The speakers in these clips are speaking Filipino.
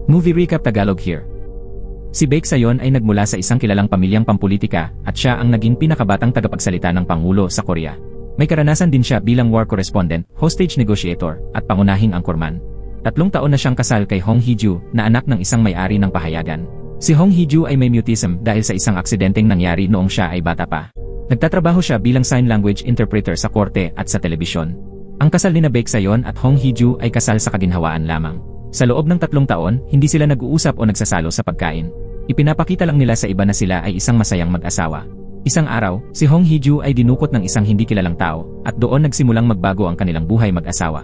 Movie Recap Tagalog here. Si Baek Sayon ay nagmula sa isang kilalang pamilyang pampulitika at siya ang naging pinakabatang tagapagsalita ng Pangulo sa Korea. May karanasan din siya bilang war correspondent, hostage negotiator, at pangunahing angkorman. 3 taon na siyang kasal kay Hong Hee-ju na anak ng isang may-ari ng pahayagan. Si Hong Hee-ju ay may mutism dahil sa isang aksidenteng nangyari noong siya ay bata pa. Nagtatrabaho siya bilang sign language interpreter sa korte at sa telebisyon. Ang kasal ni Baek Sayon at Hong Hee-ju ay kasal sa kaginhawaan lamang. Sa loob ng 3 taon, hindi sila nag-uusap o nagsasalo sa pagkain. Ipinapakita lang nila sa iba na sila ay isang masayang mag-asawa. Isang araw, si Hong Hee-ju ay dinukot ng isang hindi kilalang tao, at doon nagsimulang magbago ang kanilang buhay mag-asawa.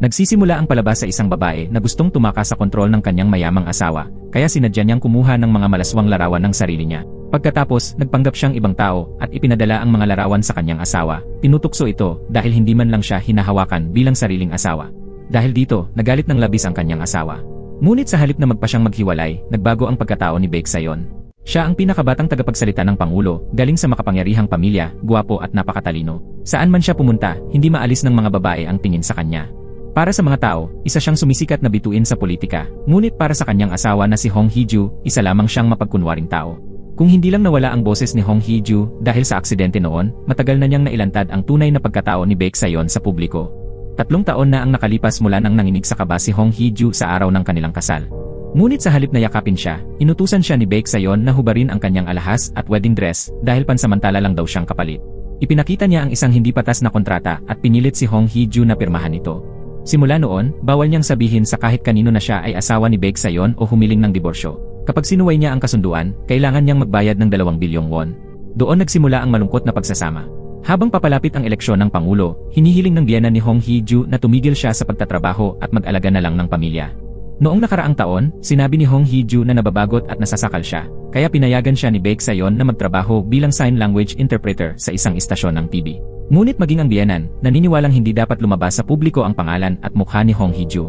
Nagsisimula ang palabas sa isang babae na gustong tumakas sa kontrol ng kanyang mayamang asawa, kaya sinadya niyang kumuha ng mga malaswang larawan ng sarili niya. Pagkatapos, nagpanggap siyang ibang tao at ipinadala ang mga larawan sa kanyang asawa. Tinutukso ito dahil hindi man lang siya hinahawakan bilang sariling asawa. Dahil dito, nagalit ng labis ang kanyang asawa. Ngunit sa halip na magpa siyang maghiwalay, nagbago ang pagkatao ni Baek Sayon. Siya ang pinakabatang tagapagsalita ng Pangulo, galing sa makapangyarihang pamilya, guwapo at napakatalino. Saan man siya pumunta, hindi maalis ng mga babae ang tingin sa kanya. Para sa mga tao, isa siyang sumisikat na bituin sa politika, ngunit para sa kanyang asawa na si Hong Hee-ju, isa lamang siyang mapagkunwaring tao. Kung hindi lang nawala ang boses ni Hong Hee-ju dahil sa aksidente noon, matagal na niyang nailantad ang tunay na pagkatao ni Baek Sayon sa publiko. 3 taon na ang nakalipas mula nang nanginig sa kaba si Hong Hee-ju sa araw ng kanilang kasal. Ngunit sa halip na yakapin siya, inutusan siya ni Baek Sayon na hubarin ang kanyang alahas at wedding dress dahil pansamantala lang daw siyang kapalit. Ipinakita niya ang isang hindi patas na kontrata at pinilit si Hong Hee-ju na pirmahan ito. Simula noon, bawal niyang sabihin sa kahit kanino na siya ay asawa ni Baek Sayon o humiling ng diborsyo. Kapag sinuway niya ang kasunduan, kailangan niyang magbayad ng 2 bilyong won. Doon nagsimula ang malungkot na pagsasama. Habang papalapit ang eleksyon ng Pangulo, hinihiling ng biyenan ni Hong Hee-ju na tumigil siya sa pagtatrabaho at mag-alaga na lang ng pamilya. Noong nakaraang taon, sinabi ni Hong Hee-ju na nababagot at nasasakal siya, kaya pinayagan siya ni Baek Sayon na magtrabaho bilang sign language interpreter sa isang istasyon ng TV. Ngunit maging ang biyenan, naniniwalang hindi dapat lumabas sa publiko ang pangalan at mukha ni Hong Hee-ju.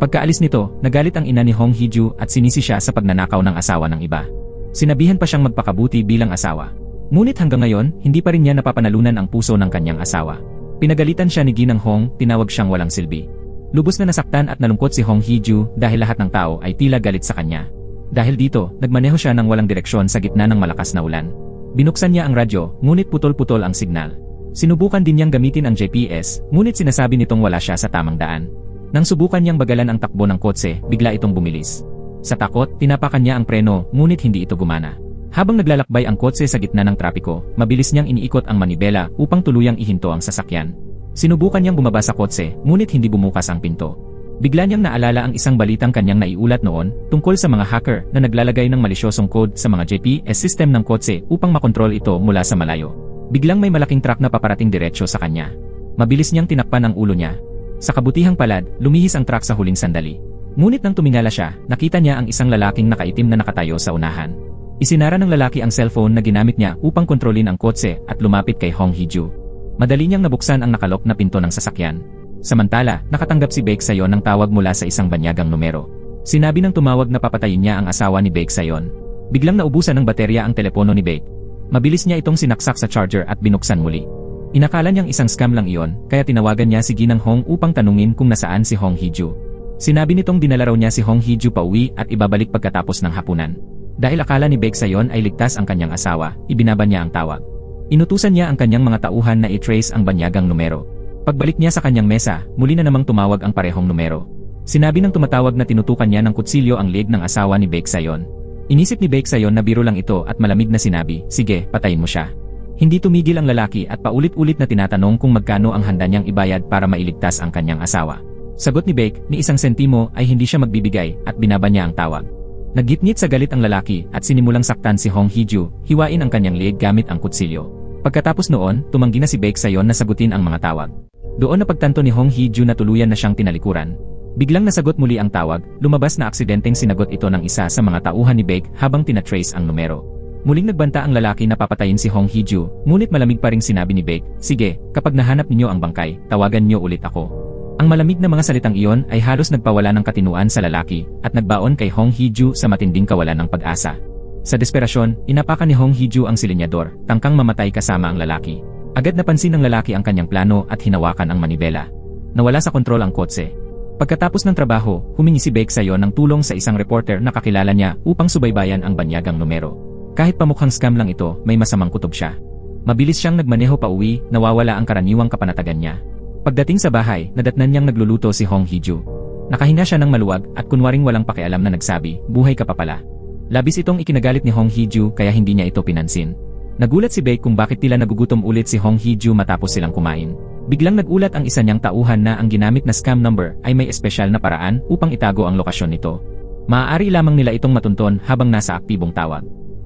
Pagkaalis nito, nagalit ang ina ni Hong Hee-ju at sinisi siya sa pagnanakaw ng asawa ng iba. Sinabihan pa siyang magpakabuti bilang asawa. Ngunit hanggang ngayon, hindi pa rin niya napapanalunan ang puso ng kanyang asawa. Pinagalitan siya ni Ginang Hong, tinawag siyang walang silbi. Lubos na nasaktan at nalungkot si Hong Hee-ju dahil lahat ng tao ay tila galit sa kanya. Dahil dito, nagmaneho siya ng walang direksyon sa gitna ng malakas na ulan. Binuksan niya ang radyo, ngunit putol-putol ang signal. Sinubukan din niyang gamitin ang GPS, ngunit sinasabi nitong wala siya sa tamang daan. Nang subukan niyang bagalan ang takbo ng kotse, bigla itong bumilis. Sa takot, tinapakan niya ang preno, ngunit hindi ito gumana. Habang naglalakbay ang kotse sa gitna ng trapiko, mabilis niyang iniikot ang manibela upang tuluyang ihinto ang sasakyan. Sinubukan niyang bumaba sa kotse, ngunit hindi bumukas ang pinto. Bigla niyang naalala ang isang balitang kanyang naiulat noon tungkol sa mga hacker na naglalagay ng malisyosong code sa mga GPS system ng kotse upang makontrol ito mula sa malayo. Biglang may malaking truck na paparating diretsyo sa kanya. Mabilis niyang tinakpan ang ulo niya. Sa kabutihang palad, lumihis ang truck sa huling sandali. Ngunit nang tumingala siya, nakita niya ang isang lalaking nakaitim na nakatayo sa unahan. Isinara ng lalaki ang cellphone na ginamit niya upang kontrolin ang kotse at lumapit kay Hong Hee-ju. Madali niyang nabuksan ang nakalok na pinto ng sasakyan. Samantala, nakatanggap si Baek Sayon ng tawag mula sa isang banyagang numero. Sinabi ng tumawag na papatayin niya ang asawa ni Baek Sayon. Biglang naubusan ng baterya ang telepono ni Baek. Mabilis niya itong sinaksak sa charger at binuksan muli. Inakala niyang isang scam lang iyon, kaya tinawagan niya si Ginang Hong upang tanungin kung nasaan si Hong Hee-ju. Sinabi nitong dinala raw niya si Hong Hee-ju pauwi at ibabalik pagkatapos ng hapunan. Dahil akala ni Baek Sayon ay ligtas ang kanyang asawa, ibinaba niya ang tawag. Inutusan niya ang kanyang mga tauhan na i-trace ang banyagang numero. Pagbalik niya sa kanyang mesa, muli na namang tumawag ang parehong numero. Sinabi ng tumatawag na tinutukan niya ng kutsilyo ang leeg ng asawa ni Baek Sayon. Inisip ni Baek Sayon na biro lang ito at malamig na sinabi, "Sige, patayin mo siya." Hindi tumigil ang lalaki at paulit-ulit na tinatanong kung magkano ang handa niyang ibayad para mailigtas ang kanyang asawa. Sagot ni Baek, ni 1 sentimo ay hindi siya magbibigay at binaba niya ang tawag. Naggitngit sa galit ang lalaki at sinimulang saktan si Hong Hee-ju, hiwain ang kanyang leeg gamit ang kutsilyo. Pagkatapos noon, tumanggi na si Baek Sayon na sagutin ang mga tawag. Doon napagtanto ni Hong Hee-ju na tuluyan na siyang tinalikuran. Biglang nasagot muli ang tawag, lumabas na aksidenteng sinagot ito ng isa sa mga tauhan ni Baek habang tinatrace ang numero. Muling nagbanta ang lalaki na papatayin si Hong Hee-ju, ngunit malamig pa ring sinabi ni Baek, "Sige, kapag nahanap ninyo ang bangkay, tawagan niyo ulit ako." Ang malamig na mga salitang iyon ay halos nagpawala ng katinuan sa lalaki at nagbaon kay Hong Hee-ju sa matinding kawalan ng pag-asa. Sa desperasyon, inapakan ni Hong Hee-ju ang silinyador, tangkang mamatay kasama ang lalaki. Agad napansin ng lalaki ang kanyang plano at hinawakan ang manibela. Nawala sa kontrol ang kotse. Pagkatapos ng trabaho, humingi si Baek Sayon ng tulong sa isang reporter na kakilala niya upang subaybayan ang banyagang numero. Kahit pamukhang scam lang ito, may masamang kutob siya. Mabilis siyang nagmaneho pa uwi, nawawala ang karaniwang kapanatagan niya. Pagdating sa bahay, nadatnan niyang nagluluto si Hong Hee-ju. Nakahinga siya ng maluwag at kunwaring walang pakialam na nagsabi, "Buhay ka pa pala." Labis itong ikinagalit ni Hong Hee-ju kaya hindi niya ito pinansin. Nagulat si Baek kung bakit tila nagugutom ulit si Hong Hee-ju matapos silang kumain. Biglang nagulat ang isa niyang tauhan na ang ginamit na scam number ay may espesyal na paraan upang itago ang lokasyon nito. Maaari lamang nila itong matunton habang nasa aktibong tawag.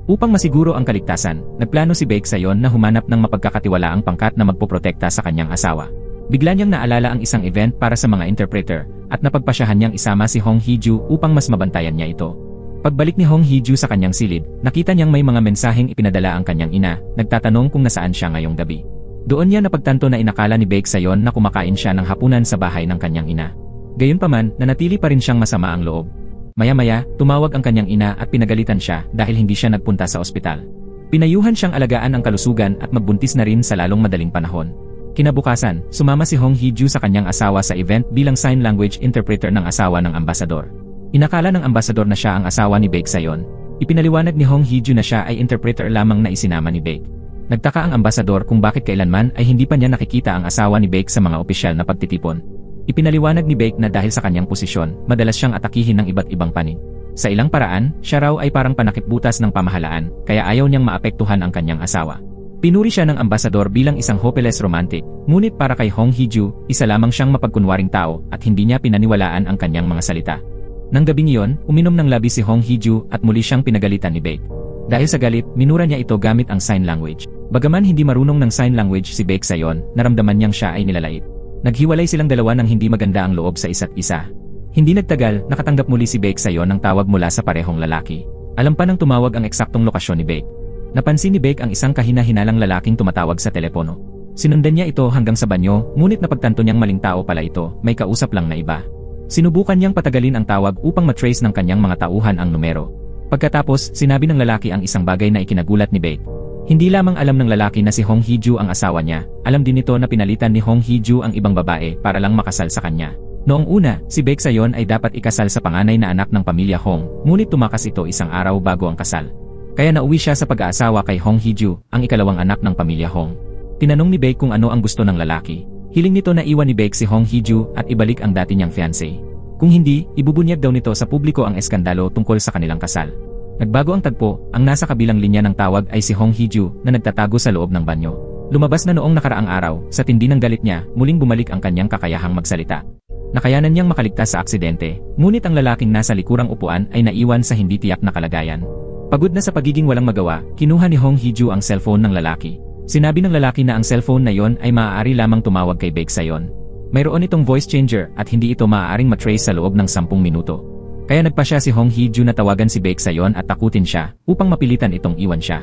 Upang masiguro ang kaligtasan, nagplano si Baek Sayon na humanap ng mapagkakatiwalaang pangkat na magpoprotekta sa kanyang asawa. Bigla niyang naalala ang isang event para sa mga interpreter at napagpasyahan niyang isama si Hong Hee-ju upang mas mabantayan niya ito. Pagbalik ni Hong Hee-ju sa kanyang silid, nakita niyang may mga mensaheng ipinadala ang kanyang ina, nagtatanong kung nasaan siya ngayong gabi. Doon niya napagtanto na inakala ni Baek Sayon na kumakain siya ng hapunan sa bahay ng kanyang ina. Gayunpaman, nanatili pa rin siyang masama ang loob. Maya-maya, tumawag ang kanyang ina at pinagalitan siya dahil hindi siya nagpunta sa ospital. Pinayuhan siyang alagaan ang kalusugan at magbuntis na rin sa lalong madaling panahon. Kinabukasan, sumama si Hong Hee-ju sa kanyang asawa sa event bilang sign language interpreter ng asawa ng ambasador. Inakala ng ambasador na siya ang asawa ni Baek Sayon. Ipinaliwanag ni Hong Hee-ju na siya ay interpreter lamang na isinama ni Baek. Nagtaka ang ambasador kung bakit kailanman ay hindi pa niya nakikita ang asawa ni Baek sa mga opisyal na pagtitipon. Ipinaliwanag ni Baek na dahil sa kanyang posisyon, madalas siyang atakihin ng iba't ibang panig. Sa ilang paraan, siya raw ay parang panakipbutas ng pamahalaan, kaya ayaw niyang maapektuhan ang kanyang asawa. Pinuri siya ng ambasador bilang isang hopeless romantic, ngunit para kay Hong Hee-ju, isa lamang siyang mapagkunwaring tao at hindi niya pinaniwalaan ang kanyang mga salita. Nang gabing iyon, uminom ng labis si Hong Hee-ju at muli siyang pinagalitan ni Baek. Dahil sa galit, minura niya ito gamit ang sign language. Bagaman hindi marunong ng sign language si Baek Sayon, naramdaman niyang siya ay nilalait. Naghiwalay silang dalawa nang hindi maganda ang loob sa isa't isa. Hindi nagtagal, nakatanggap muli si Baek Sayon ng tawag mula sa parehong lalaki. Alam pa nang tumawag ang eksaktong lokasyon ni Baek. Napansin ni Baek ang isang kahina-hinalang lalaking tumatawag sa telepono. Sinundan niya ito hanggang sa banyo, ngunit napagtanto niyang maling tao pala ito, may kausap lang na iba. Sinubukan niyang patagalin ang tawag upang matrace ng kanyang mga tauhan ang numero. Pagkatapos, sinabi ng lalaki ang isang bagay na ikinagulat ni Baek. Hindi lamang alam ng lalaki na si Hong Hee-ju ang asawa niya, alam din nito na pinalitan ni Hong Hee-ju ang ibang babae para lang makasal sa kanya. Noong una, si Baek Sayon ay dapat ikasal sa panganay na anak ng pamilya Hong, ngunit tumakas ito isang araw bago ang kasal. Kaya nauwi siya sa pag-aasawa kay Hong Hee-ju, ang ikalawang anak ng pamilya Hong. Tinanong ni Baek kung ano ang gusto ng lalaki. Hiling nito na iwan ni Baek si Hong Hee-ju at ibalik ang dati niyang fiancé. Kung hindi, ibubunyag daw nito sa publiko ang eskandalo tungkol sa kanilang kasal. Nagbago ang tagpo, ang nasa kabilang linya ng tawag ay si Hong Hee-ju na nagtatago sa loob ng banyo. Lumabas na noong nakaraang araw, sa tindi ng galit niya, muling bumalik ang kanyang kakayahang magsalita. Nakayanan niyang makaligtas sa aksidente, ngunit ang lalaking nasa likurang upuan ay naiwan sa hindi tiyak na kalagayan. Pagod na sa pagiging walang magawa, kinuha ni Hong Hee-ju ang cellphone ng lalaki. Sinabi ng lalaki na ang cellphone na yon ay maaari lamang tumawag kay Baek Sayon. Mayroon itong voice changer at hindi ito maaaring matrace sa loob ng 10 minuto. Kaya nagpasya si Hong Hee-ju na tawagan si Baek Sayon at takutin siya upang mapilitan itong iwan siya.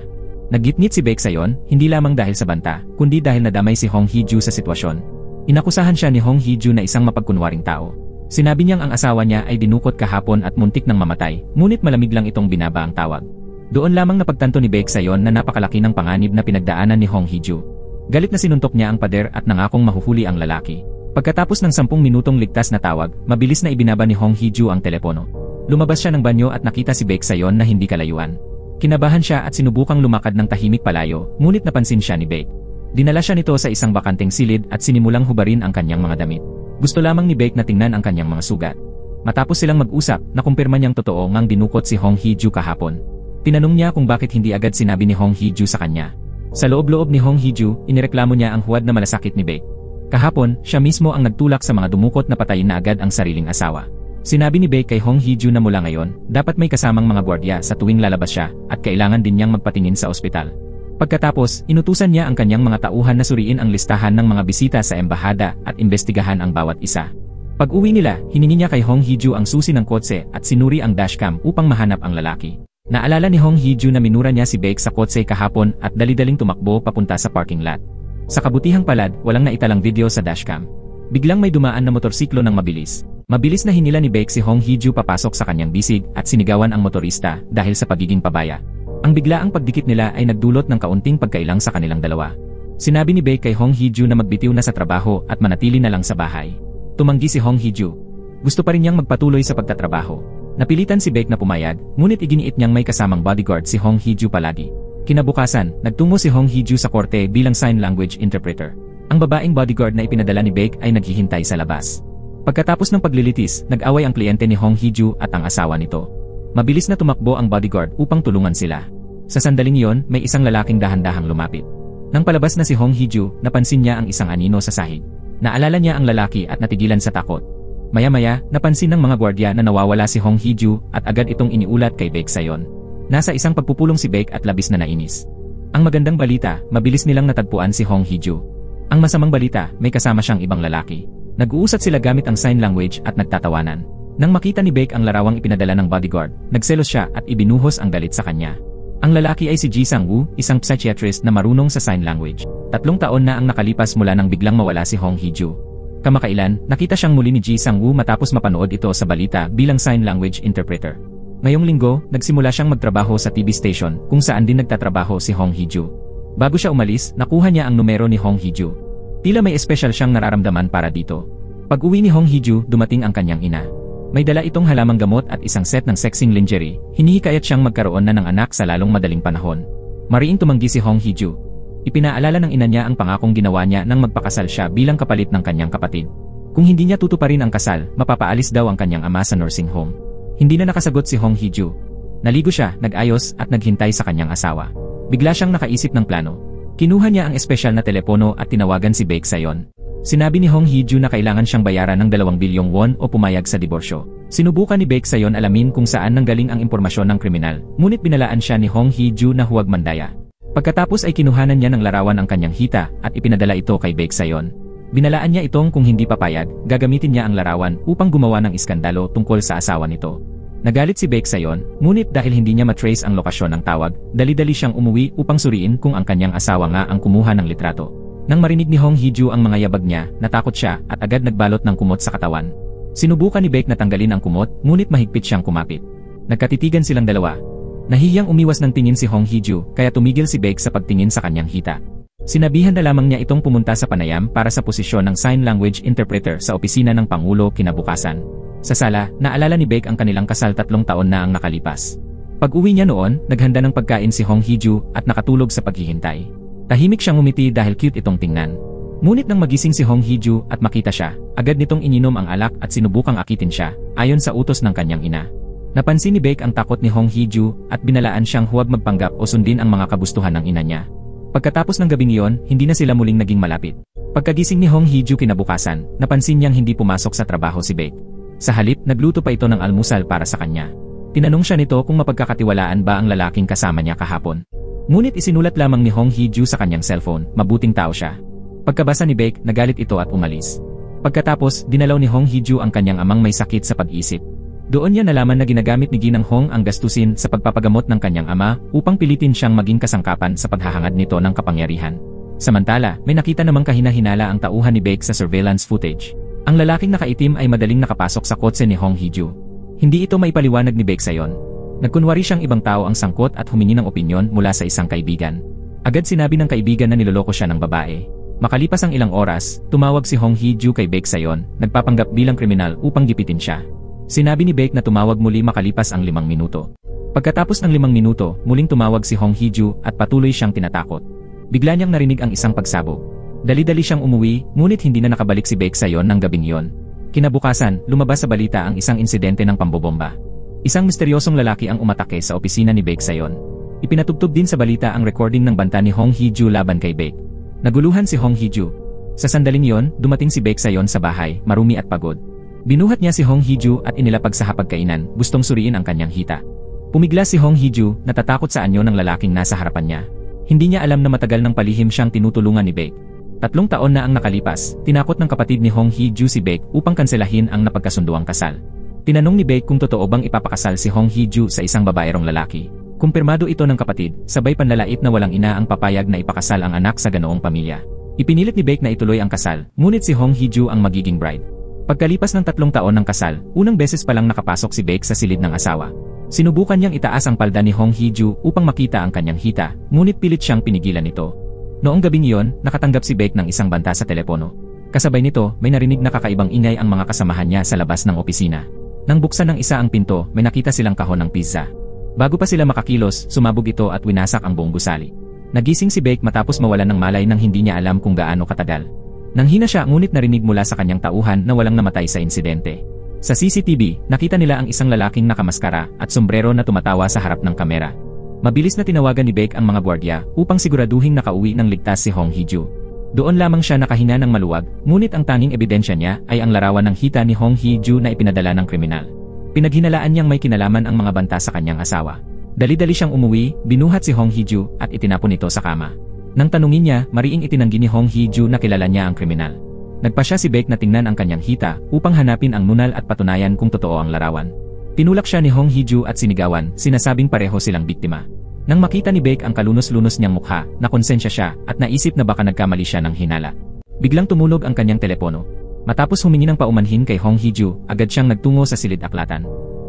Naggitngit si Baek Sayon, hindi lamang dahil sa banta, kundi dahil nadamay si Hong Hee-ju sa sitwasyon. Inakusahan siya ni Hong Hee-ju na isang mapagkunwaring tao. Sinabi niyang ang asawa niya ay dinukot kahapon at muntik ng mamatay, ngunit malamig lang itong binaba ang tawag. Doon lamang napagtanto ni Baek Sayon na napakalaki ng panganib na pinagdaanan ni Hong Hee-ju. Galit na sinuntok niya ang pader at nangakong mahuhuli ang lalaki. Pagkatapos ng 10 minutong ligtas na tawag, mabilis na ibinaba ni Hong Hee-ju ang telepono. Lumabas siya ng banyo at nakita si Baek Sayon na hindi kalayuan. Kinabahan siya at sinubukang lumakad ng tahimik palayo, ngunit napansin siya ni Baek. Dinala siya nito sa isang bakanteng silid at sinimulang hubarin ang kanyang mga damit. Gusto lamang ni Baek na tingnan ang kanyang mga sugat. Matapos silang mag-usap, nakumpirma niyang totoo ngang dinukot si Hong Hee-ju kahapon. Tinanong niya kung bakit hindi agad sinabi ni Hong Hee-ju sa kanya. Sa loob-loob ni Hong Hee-ju, inireklamo niya ang huwad na malasakit ni Baek. Kahapon, siya mismo ang nagtulak sa mga dumukot na patayin na agad ang sariling asawa. Sinabi ni Baek kay Hong Hee-ju na mula ngayon, dapat may kasamang mga gwardiya sa tuwing lalabas siya at kailangan din niyang magpatingin sa ospital. Pagkatapos, inutusan niya ang kanyang mga tauhan na suriin ang listahan ng mga bisita sa embahada at imbestigahan ang bawat isa. Pag-uwi nila, hiningi niya kay Hong Hee-ju ang susi ng kotse at sinuri ang dashcam upang mahanap ang lalaki. Naalala ni Hong Hee-ju na minura niya si Baek sa kotse kahapon at dali-daling tumakbo papunta sa parking lot. Sa kabutihang palad, walang naitalang video sa dashcam. Biglang may dumaan na motorsiklo ng mabilis. Mabilis na hinila ni Baek si Hong Hee-ju papasok sa kanyang bisig at sinigawan ang motorista dahil sa pagiging pabaya. Ang biglaang pagdikit nila ay nagdulot ng kaunting pagkailang sa kanilang dalawa. Sinabi ni Baek kay Hong Hee-ju na magbitiw na sa trabaho at manatili na lang sa bahay. Tumanggi si Hong Hee-ju. Gusto pa rin niyang magpatuloy sa pagtatrabaho. Napilitan si Baek na pumayag, ngunit iginiit niyang may kasamang bodyguard si Hong Hee-ju palagi. Kinabukasan, nagtungo si Hong Hee-ju sa korte bilang sign language interpreter. Ang babaeng bodyguard na ipinadala ni Baek ay naghihintay sa labas. Pagkatapos ng paglilitis, nag-away ang kliyente ni Hong Hee-ju at ang asawa nito. Mabilis na tumakbo ang bodyguard upang tulungan sila. Sa sandaling iyon, may isang lalaking dahan-dahang lumapit. Nang palabas na si Hong Hee-ju, napansin niya ang isang anino sa sahig. Naalala niya ang lalaki at natigilan sa takot. Maya-maya, napansin ng mga gwardya na nawawala si Hong Hee-ju at agad itong iniulat kay Baek Sayon. Nasa isang pagpupulong si Baek at labis na nainis. Ang magandang balita, mabilis nilang natagpuan si Hong Hee-ju. Ang masamang balita, may kasama siyang ibang lalaki. Nag-uusat sila gamit ang sign language at nagtatawanan. Nang makita ni Baek ang larawang ipinadala ng bodyguard, nagselos siya at ibinuhos ang galit sa kanya. Ang lalaki ay si Ji Sang-woo, isang psychiatrist na marunong sa sign language. 3 taon na ang nakalipas mula nang biglang mawala si Hong Hee-ju. Kamakailan, nakita siyang muli ni Ji Sang-woo matapos mapanood ito sa balita bilang sign language interpreter. Ngayong linggo, nagsimula siyang magtrabaho sa TV station kung saan din nagtatrabaho si Hong Hee-ju. Bago siya umalis, nakuha niya ang numero ni Hong Hee-ju. Tila may espesyal siyang nararamdaman para dito. Pag-uwi ni Hong Hee-ju, dumating ang kanyang ina. May dala itong halamang gamot at isang set ng sexing lingerie, hinihikayat siyang magkaroon na ng anak sa lalong madaling panahon. Mariing tumanggi si Hong Hee-ju. Ipinaalala ng ina niya ang pangakong ginawa niya nang magpakasal siya bilang kapalit ng kanyang kapatid. Kung hindi niya tutuparin ang kasal, mapapaalis daw ang kanyang ama sa nursing home. Hindi na nakasagot si Hong Hee-ju. Naligo siya, nag-ayos at naghintay sa kanyang asawa. Bigla siyang nakaisip ng plano. Kinuha niya ang espesyal na telepono at tinawagan si Baek Sayon. Sinabi ni Hong Hee-ju na kailangan siyang bayaran ng 2 bilyong won o pumayag sa diborsyo. Sinubukan ni Baek Sayon alamin kung saan nanggaling ang impormasyon ng kriminal, ngunit binalaan siya ni Hong Hee-ju na huwag mandaya. Pagkatapos ay kinuhanan niya ng larawan ang kanyang hita at ipinadala ito kay Baek Sayon. Binalaan niya itong kung hindi papayag, gagamitin niya ang larawan upang gumawa ng iskandalo tungkol sa asawa nito. Nagalit si Baek Sayon, ngunit dahil hindi niya matrace ang lokasyon ng tawag, dali-dali siyang umuwi upang suriin kung ang kanyang asawa nga ang kumuha ng litrato. Nang marinig ni Hong Hee-ju ang mga yabag niya, natakot siya at agad nagbalot ng kumot sa katawan. Sinubukan ni Baek na tanggalin ang kumot, ngunit mahigpit siyang kumapit. Nagkatitigan silang dalawa. Nahihiyang umiwas ng tingin si Hong Hee-ju, kaya tumigil si Baek sa pagtingin sa kanyang hita. Sinabihan na lamang niya itong pumunta sa panayam para sa posisyon ng sign language interpreter sa opisina ng Pangulo kinabukasan. Sa sala, naalala ni Baek ang kanilang kasal 3 taon na ang nakalipas. Pag-uwi niya noon, naghanda ng pagkain si Hong Hee-ju at nakatulog sa paghihintay. Tahimik siyang umiti dahil cute itong tingnan. Ngunit nang magising si Hong Hee-ju at makita siya, agad nitong ininom ang alak at sinubukang akitin siya, ayon sa utos ng kanyang ina. Napansin ni Baek ang takot ni Hong Hee-ju at binalaan siyang huwag magpanggap o sundin ang mga kagustuhan ng ina niya. Pagkatapos ng gabing iyon, hindi na sila muling naging malapit. Pagkagising ni Hong Hee-ju kinabukasan, napansin niyang hindi pumasok sa trabaho si Baek. Sa halip, nagluto pa ito ng almusal para sa kanya. Tinanong siya nito kung mapagkakatiwalaan ba ang lalaking kasama niya kahapon. Ngunit isinulat lamang ni Hong Hee-ju sa kanyang cellphone, mabuting tao siya. Pagkabasa ni Baek, nagalit ito at umalis. Pagkatapos, dinalaw ni Hong Hee-ju ang kanyang amang may sakit sa pag-isip. Doon niya nalaman na ginagamit ni Ginang Hong ang gastusin sa pagpapagamot ng kanyang ama upang pilitin siyang maging kasangkapan sa paghahangad nito ng kapangyarihan. Samantala, may nakita namang kahina-hinala ang tauhan ni Baek sa surveillance footage. Ang lalaking nakaitim ay madaling nakapasok sa kotse ni Hong Hee-ju. Hindi ito maipaliwanag ni Baek Sayon. Nagkunwari siyang ibang tao ang sangkot at humingi ng opinyon mula sa isang kaibigan. Agad sinabi ng kaibigan na niloloko siya ng babae. Makalipas ang ilang oras, tumawag si Hong Hee-ju kay Baek Sayon, nagpapanggap bilang kriminal upang gipitin siya. Sinabi ni Baek na tumawag muli makalipas ang 5 minuto. Pagkatapos ng 5 minuto, muling tumawag si Hong Hee-ju at patuloy siyang tinatakot. Bigla niyang narinig ang isang pagsabog. Dali-dali siyang umuwi, ngunit hindi na nakabalik si Baek Sayon ng gabing iyon. Kinabukasan, lumabas sa balita ang isang insidente ng pambobomba. Isang misteryosong lalaki ang umatake sa opisina ni Baek Sayon. Ipinatugtog din sa balita ang recording ng banta ni Hong Hee-ju laban kay Baek. Naguluhan si Hong Hee-ju. Sa sandaling iyon, dumating si Baek Sayon sa bahay, marumi at pagod. Binuhat niya si Hong Hee-ju at inilapag sa hapagkainan, gustong suriin ang kanyang hita. Pumigla si Hong Hee-ju, natatakot sa anyo ng lalaking nasa harapan niya. Hindi niya alam na matagal ng palihim siyang tinutulungan ni Baek. 3 taon na ang nakalipas, tinakot ng kapatid ni Hong Hee-ju si Baek upang kanselahin ang napagkasunduang kasal. Tinanong ni Baek kung totoo bang ipapakasal si Hong Hee-ju sa isang babaerong lalaki. Kumpirmado ito ng kapatid, sabay panlalait na walang ina ang papayag na ipakasal ang anak sa ganoong pamilya. Ipinilit ni Baek na ituloy ang kasal, ngunit si Hong Hee-ju ang magiging bride. Pagkalipas ng 3 taon ng kasal, unang beses pa lang nakapasok si Baek sa silid ng asawa. Sinubukan niyang itaas ang palda ni Hong Hee-ju upang makita ang kanyang hita, ngunit pilit siyang pinigilan nito. Noong gabing iyon, nakatanggap si Baek ng isang banta sa telepono. Kasabay nito, may narinig na kakaibang ingay ang mga kasamahan niya sa labas ng opisina. Nang buksan ng isa ang pinto, may nakita silang kahon ng pizza. Bago pa sila makakilos, sumabog ito at winasak ang buong gusali. Nagising si Beck matapos mawalan ng malay nang hindi niya alam kung gaano katagal. Nanghina siya ngunit narinig mula sa kanyang tauhan na walang namatay sa insidente. Sa CCTV, nakita nila ang isang lalaking nakamaskara at sombrero na tumatawa sa harap ng kamera. Mabilis na tinawagan ni Beck ang mga gwardiya upang siguraduhin nakauwi ng ligtas si Hong Hee-ju. Doon lamang siya nakahinga ng maluwag, ngunit ang tanging ebidensya niya ay ang larawan ng hita ni Hong Hee-ju na ipinadala ng kriminal. Pinaghinalaan niyang may kinalaman ang mga banta sa kanyang asawa. Dali-dali siyang umuwi, binuhat si Hong Hee-ju at itinapon ito sa kama. Nang tanungin niya, mariing itinanggi ni Hong Hee-ju na kilala niya ang kriminal. Nagpasya si Beck na tingnan ang kanyang hita upang hanapin ang nunal at patunayan kung totoo ang larawan. Tinulak siya ni Hong Hee-ju at sinigawan, sinasabing pareho silang biktima. Nang makita ni Beck ang kalunos-lunos niyang mukha, nakonsensya siya at naisip na baka nagkamali siya ng hinala. Biglang tumulog ang kanyang telepono. Matapos humingi ng paumanhin kay Hong Hee-ju, agad siyang nagtungo sa silid-aklatan.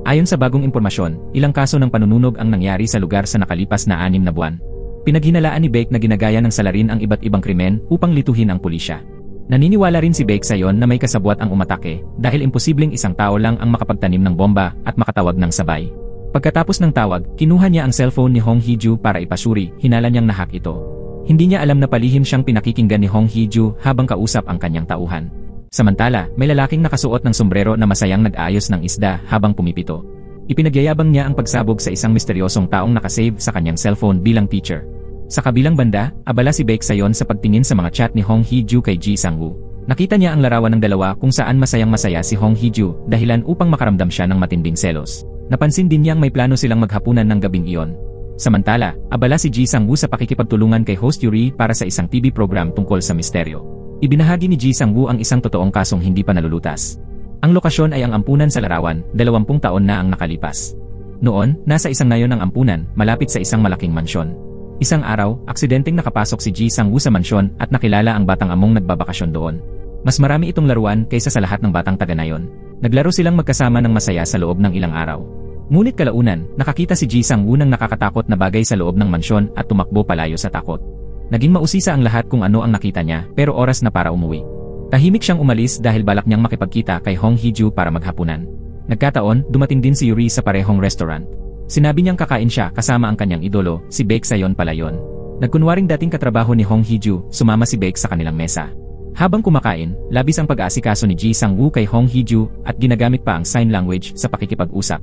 Ayon sa bagong impormasyon, ilang kaso ng panununog ang nangyari sa lugar sa nakalipas na 6 na buwan. Pinaghinalaan ni Beck na ginagaya ng salarin ang iba't ibang krimen upang lituhin ang pulisya. Naniniwala rin si Beck sa yon na may kasabwat ang umatake dahil imposibleng isang tao lang ang makapagtanim ng bomba at makatawag ng sabay. Pagkatapos ng tawag, kinuha niya ang cellphone ni Hong Hee-ju para ipasuri, hinala niyang nahack ito. Hindi niya alam na palihim siyang pinakikinggan ni Hong Hee-ju habang kausap ang kanyang tauhan. Samantala, may lalaking nakasuot ng sombrero na masayang nag-aayos ng isda habang pumipito. Ipinagyayabang niya ang pagsabog sa isang misteryosong taong nakasave sa kanyang cellphone bilang teacher. Sa kabilang banda, abala si Beck sa yon sa pagtingin sa mga chat ni Hong Hee-ju kay Ji Sang-woo. Nakita niya ang larawan ng dalawa kung saan masayang-masaya si Hong Hee-ju dahilan upang makaramdam siya ng matinding selos. Napansin din niyang may plano silang maghapunan ng gabing iyon. Samantala, abala si Ji Sang-woo sa pakikipagtulungan kay host Yuri para sa isang TV program tungkol sa misteryo. Ibinahagi ni Ji Sang-woo ang isang totoong kasong hindi pa nalulutas. Ang lokasyon ay ang ampunan sa larawan, 20 taon na ang nakalipas. Noon, nasa isang nayon ng ampunan, malapit sa isang malaking mansyon. Isang araw, aksidenteng nakapasok si Ji Sang-woo sa mansyon at nakilala ang batang among nagbabakasyon doon. Mas marami itong laruan kaysa sa lahat ng batang taga-nayon. Naglaro silang magkasama ng masaya sa loob ng ilang araw. Ngunit kalaunan, nakakita si Ji Sang-woo ng nakakatakot na bagay sa loob ng mansyon at tumakbo palayo sa takot. Naging mausisa ang lahat kung ano ang nakita niya, pero oras na para umuwi. Tahimik siyang umalis dahil balak niyang makipagkita kay Hong Hee-ju para maghapunan. Nagkataon, dumating din si Yuri sa parehong restaurant. Sinabi niyang kakain siya kasama ang kanyang idolo, si Beck Sayon palayon. Nagkunwaring dating katrabaho ni Hong Hee-ju, sumama si Beck sa kanilang mesa. Habang kumakain, labis ang pag-aasikaso ni Ji Sang-woo kay Hong Hee-ju at ginagamit pa ang sign language sa pakikipag-usap.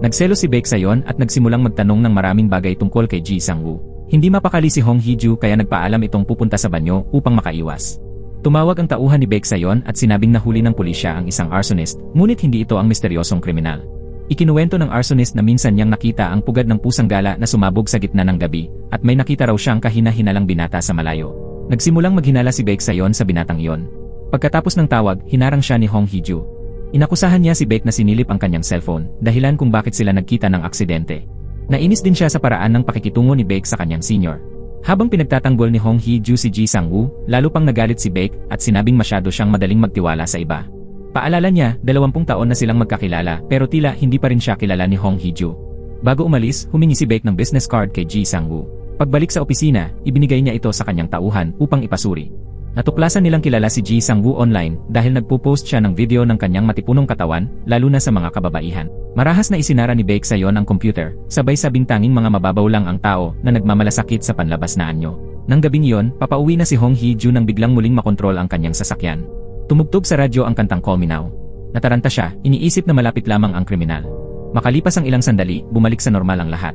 Nagselo si Beck Sayon at nagsimulang magtanong ng maraming bagay tungkol kay Ji Sang-woo. Hindi mapakali si Hong Hee-ju kaya nagpaalam itong pupunta sa banyo upang makaiwas. Tumawag ang tauhan ni Beck Sayon at sinabing nahuli ng pulisya ang isang arsonist, ngunit hindi ito ang misteryosong kriminal. Ikinuwento ng arsonist na minsan niyang nakita ang pugad ng pusang gala na sumabog sa gitna ng gabi at may nakita raw siyang kahina-hinalang binata sa malayo. Nagsimulang maghinala si Beck Sayon sa binatang iyon. Pagkatapos ng tawag, hinarang siya ni Hong Hee-ju. Inakusahan niya si Beck na sinilip ang kanyang cellphone, dahilan kung bakit sila nagkita ng aksidente. Nainis din siya sa paraan ng pakikitungo ni Beck sa kanyang senior. Habang pinagtatanggol ni Hong Hee-ju si Ji Sang-woo, lalo pang nagalit si Beck at sinabing masyado siyang madaling magtiwala sa iba. Paalala niya, 20 taon na silang magkakilala pero tila hindi pa rin siya kilala ni Hong Hee-ju. Bago umalis, humingi si Beck ng business card kay Ji Sang-woo. Pagbalik sa opisina, ibinigay niya ito sa kanyang tauhan upang ipasuri. Natuklasan nilang kilala si Ji Sang-woo online dahil nagpo-post siya ng video ng kanyang matipunong katawan, lalo na sa mga kababaihan. Marahas na isinara ni Beck Sayon ang computer, sabay sabing tanging mga mababaw lang ang tao na nagmamalasakit sa panlabas na anyo. Nang gabing iyon, papauwi na si Hong Hee-ju nang biglang muling makontrol ang kanyang sasakyan. Tumugtog sa radyo ang kantang Call Me Now. Nataranta siya, iniisip na malapit lamang ang kriminal. Makalipas ang ilang sandali, bumalik sa normal ang lahat.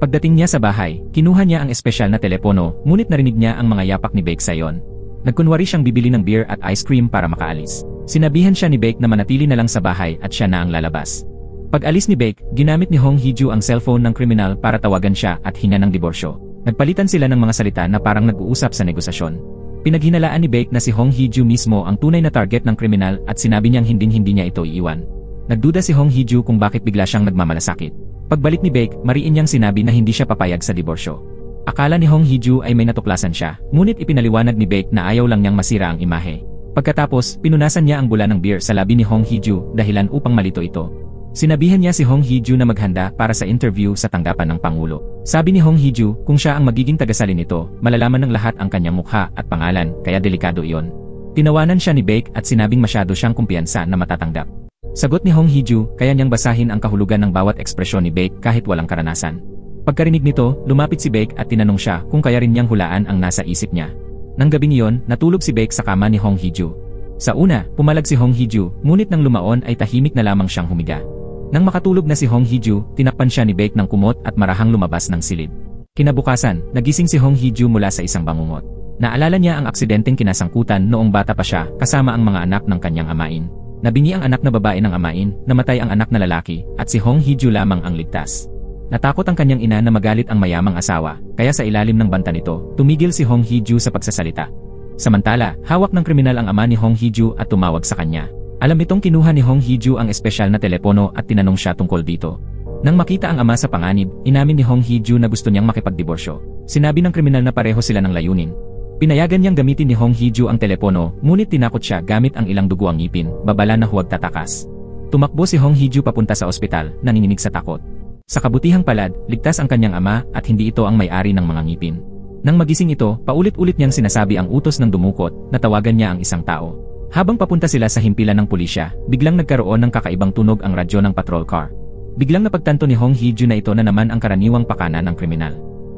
Pagdating niya sa bahay, kinuha niya ang espesyal na telepono, ngunit narinig niya ang mga yapak ni Beck Sayon. Nagkunwari siyang bibili ng beer at ice cream para makaalis. Sinabihan siya ni Beck na manatili na lang sa bahay at siya na ang lalabas. Pag-alis ni Beck, ginamit ni Hong Hee-ju ang cellphone ng kriminal para tawagan siya at hinga ng diborsyo. Nagpalitan sila ng mga salita na parang nag-uusap sa negosasyon. Pinaghinalaan ni Beck na si Hong Hee-ju mismo ang tunay na target ng kriminal at sinabi niyang hinding-hindi niya ito iiwan. Nagduda si Hong Hee-ju kung bakit bigla siyang nagmamalasakit. Pagbalik ni Beck, mariin niyang sinabi na hindi siya papayag sa diborsyo. Akala ni Hong Hee-ju ay may natuklasan siya, ngunit ipinaliwanag ni Beck na ayaw lang niyang masira ang imahe. Pagkatapos, pinunasan niya ang bula ng beer sa labi ni Hong Hee-ju dahilan upang malito ito. Sinabihan niya si Hong Hee-ju na maghanda para sa interview sa tanggapan ng Pangulo. Sabi ni Hong Hee-ju, kung siya ang magiging tagasalin nito, malalaman ng lahat ang kanyang mukha at pangalan, kaya delikado iyon. Tinawanan siya ni Baek at sinabing masyado siyang kumpiyansa na matatanggap. Sagot ni Hong Hee-ju, kaya niyang basahin ang kahulugan ng bawat ekspresyon ni Baek kahit walang karanasan. Pagkarinig nito, lumapit si Baek at tinanong siya kung kaya rin niyang hulaan ang nasa isip niya. Nang gabing iyon, natulog si Baek sa kama ni Hong Hee-ju. Sa una, pumalag si Hong Hee-ju, ngunit nang lumaon ay tahimik na lamang siyang humiga. Nang makatulog na si Hong Hee-ju, tinakpan siya ni Baek ng kumot at marahang lumabas ng silid. Kinabukasan, nagising si Hong Hee-ju mula sa isang bangungot. Naalala niya ang aksidenteng kinasangkutan noong bata pa siya kasama ang mga anak ng kanyang amain. Nabingi ang anak na babae ng amain, namatay ang anak na lalaki, at si Hong Hee-ju lamang ang ligtas. Natakot ang kanyang ina na magalit ang mayamang asawa, kaya sa ilalim ng banta nito, tumigil si Hong Hee-ju sa pagsasalita. Samantala, hawak ng kriminal ang ama ni Hong Hee-ju at tumawag sa kanya. Alam nitong kinuha ni Hong Hee-ju ang espesyal na telepono at tinanong siya tungkol dito. Nang makita ang ama sa panganib, inamin ni Hong Hee-ju na gusto niyang makipagdiborsyo. Sinabi ng kriminal na pareho sila ng layunin. Pinayagan niyang gamitin ni Hong Hee-ju ang telepono, ngunit tinakot siya gamit ang ilang dugo ang ngipin, babala na huwag tatakas. Tumakbo si Hong Hee-ju papunta sa ospital, nanginginig sa takot. Sa kabutihang palad, ligtas ang kanyang ama at hindi ito ang may-ari ng mga ngipin. Nang magising ito, paulit-ulit niyang sinasabi ang utos ng dumukot, na tawagan niya ang isang tao. Habang papunta sila sa himpilan ng pulisya, biglang nagkaroon ng kakaibang tunog ang radyo ng patrol car. Biglang napagtanto ni Hong Hee-ju na ito na naman ang karaniwang pakana ng kriminal.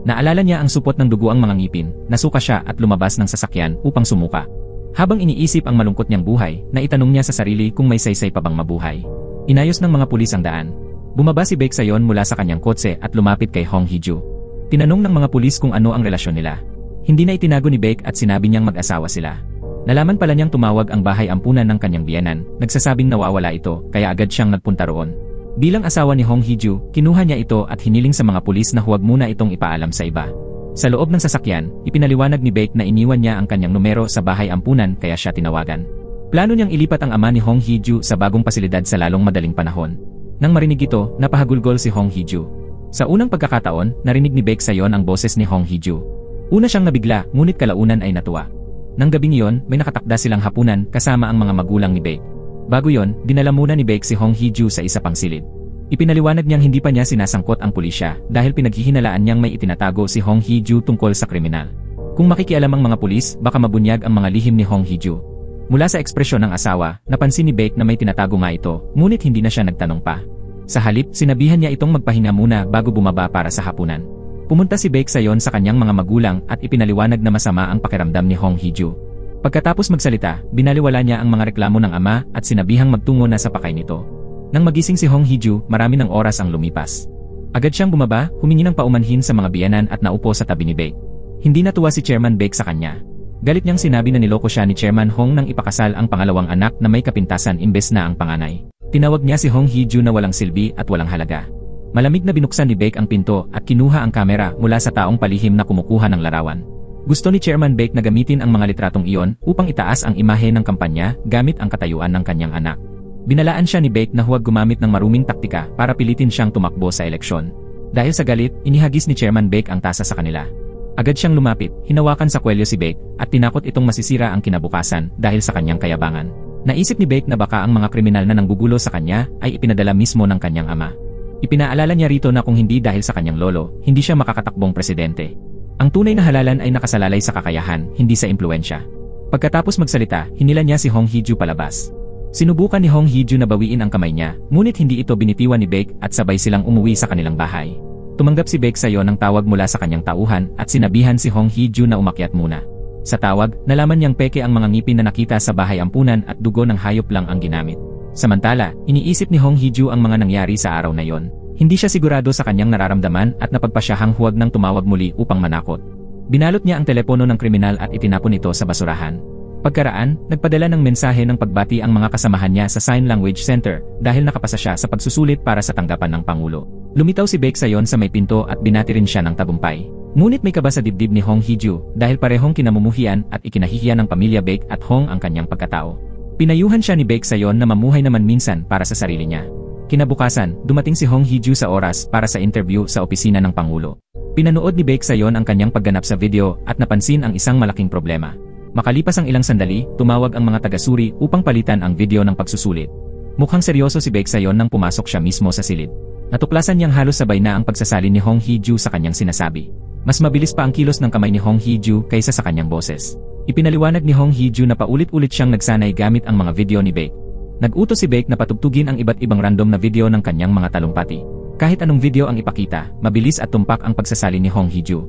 Naalala niya ang supot ng dugo ang mga ngipin, nasuka siya at lumabas ng sasakyan upang sumuka. Habang iniisip ang malungkot niyang buhay, naitanong niya sa sarili kung may saysay pa bang mabuhay. Inayos ng mga pulis ang daan. Bumaba si Baek Sayon mula sa kanyang kotse at lumapit kay Hong Hee-ju. Tinanong ng mga pulis kung ano ang relasyon nila. Hindi na itinago ni Baek at sinabi niyang mag-asawa sila. Nalaman pala niyang tumawag ang bahay ampunan ng kanyang biyenan, nagsasabing nawawala ito, kaya agad siyang nagpunta roon. Bilang asawa ni Hong Hee-ju, kinuha niya ito at hiniling sa mga pulis na huwag muna itong ipaalam sa iba. Sa loob ng sasakyan, ipinaliwanag ni Baek na iniwan niya ang kanyang numero sa bahay ampunan kaya siya tinawagan. Plano niyang ilipat ang ama ni Hong Hee-ju sa bagong pasilidad sa lalong madaling panahon. Nang marinig ito, napahagulgol si Hong Hee-ju. Sa unang pagkakataon, narinig ni Baek Sayon ang boses ni Hong Hee-ju. Una siyang nabigla, ngunit kalaunan ay natuwa. Nang gabing iyon, may nakatakda silang hapunan kasama ang mga magulang ni Baek. Bago yon, dinala muna ni Baek si Hong Hee-ju sa isa pang silid. Ipinaliwanag niyang hindi pa niya sinasangkot ang pulisya dahil pinaghihinalaan niyang may itinatago si Hong Hee-ju tungkol sa kriminal. Kung makikialam ang mga pulis, baka mabunyag ang mga lihim ni Hong Hee-ju. Mula sa ekspresyon ng asawa, napansin ni Baek na may tinatago nga ito, ngunit hindi na siya nagtanong pa. Sa halip, sinabihan niya itong magpahinga muna bago bumaba para sa hapunan. Pumunta si Baek Sayon sa kanyang mga magulang at ipinaliwanag na masama ang pakiramdam ni Hong Hee-ju. Pagkatapos magsalita, binaliwala niya ang mga reklamo ng ama at sinabihang magtungo na sa pakay nito. Nang magising si Hong Hee-ju, marami ng oras ang lumipas. Agad siyang bumaba, humingi ng paumanhin sa mga biyenan at naupo sa tabi ni Baek. Hindi natuwa si Chairman Baek sa kanya. Galit niyang sinabi na niloko siya ni Chairman Hong nang ipakasal ang pangalawang anak na may kapintasan imbes na ang panganay. Tinawag niya si Hong Hee-ju na walang silbi at walang halaga. Malamig na binuksan ni Baek ang pinto at kinuha ang kamera mula sa taong palihim na kumukuha ng larawan. Gusto ni Chairman Baek na gamitin ang mga litratong iyon upang itaas ang imahe ng kampanya gamit ang katayuan ng kanyang anak. Binalaan siya ni Baek na huwag gumamit ng maruming taktika para pilitin siyang tumakbo sa eleksyon. Dahil sa galit, inihagis ni Chairman Baek ang tasa sa kanila. Agad siyang lumapit, hinawakan sa kwelyo si Baek, at tinakot itong masisira ang kinabukasan dahil sa kanyang kayabangan. Naisip ni Baek na baka ang mga kriminal na nanggugulo sa kanya ay ipinadala mismo ng kanyang ama. Ipinaalala niya rito na kung hindi dahil sa kanyang lolo, hindi siya makakatakbong presidente. Ang tunay na halalan ay nakasalalay sa kakayahan, hindi sa impluensya. Pagkatapos magsalita, hinila niya si Hong Hee-ju palabas. Sinubukan ni Hong Hee-ju na bawiin ang kamay niya, ngunit hindi ito binitiwan ni Baek at sabay silang umuwi sa kanilang bahay. Tumanggap si Baek Sayon ng tawag mula sa kanyang tauhan at sinabihan si Hong Hee-ju na umakyat muna. Sa tawag, nalaman niyang peke ang mga ngipin na nakita sa bahay ampunan at dugo ng hayop lang ang ginamit. Samantala, iniisip ni Hong Hee-ju ang mga nangyari sa araw na yon. Hindi siya sigurado sa kanyang nararamdaman at napagpasyahang huwag nang tumawag muli upang manakot. Binalot niya ang telepono ng kriminal at itinapon ito sa basurahan. Pagkaraan, nagpadala ng mensahe ng pagbati ang mga kasamahan niya sa Sign Language Center dahil nakapasa siya sa pagsusulit para sa tanggapan ng Pangulo. Lumitaw si Baek Sayon sa may pinto at binati rin siya ng tagumpay. Ngunit may kaba sa dibdib ni Hong Hee-ju dahil parehong kinamumuhian at ikinahihiyan ng pamilya Baek at Hong ang kanyang pagkatao. Pinayuhan siya ni Baek Sayon na mamuhay naman minsan para sa sarili niya. Kinabukasan, dumating si Hong Hee-ju sa oras para sa interview sa opisina ng Pangulo. Pinanood ni Baek Sayon ang kanyang pagganap sa video at napansin ang isang malaking problema. Makalipas ang ilang sandali, tumawag ang mga taga-suri upang palitan ang video ng pagsusulit. Mukhang seryoso si Baek Sayon nang pumasok siya mismo sa silid. Natuklasan niyang halos sabay na ang pagsasalin ni Hong Hee-ju sa kanyang sinasabi. Mas mabilis pa ang kilos ng kamay ni Hong Hee-ju kaysa sa kanyang boses. Ipinaliwanag ni Hong Hee-ju na paulit-ulit siyang nagsanay gamit ang mga video ni Baek. Nag-utos si Baek na patugtugin ang iba't ibang random na video ng kanyang mga talumpati. Kahit anong video ang ipakita, mabilis at tumpak ang pagsasalin ni Hong Hee-ju.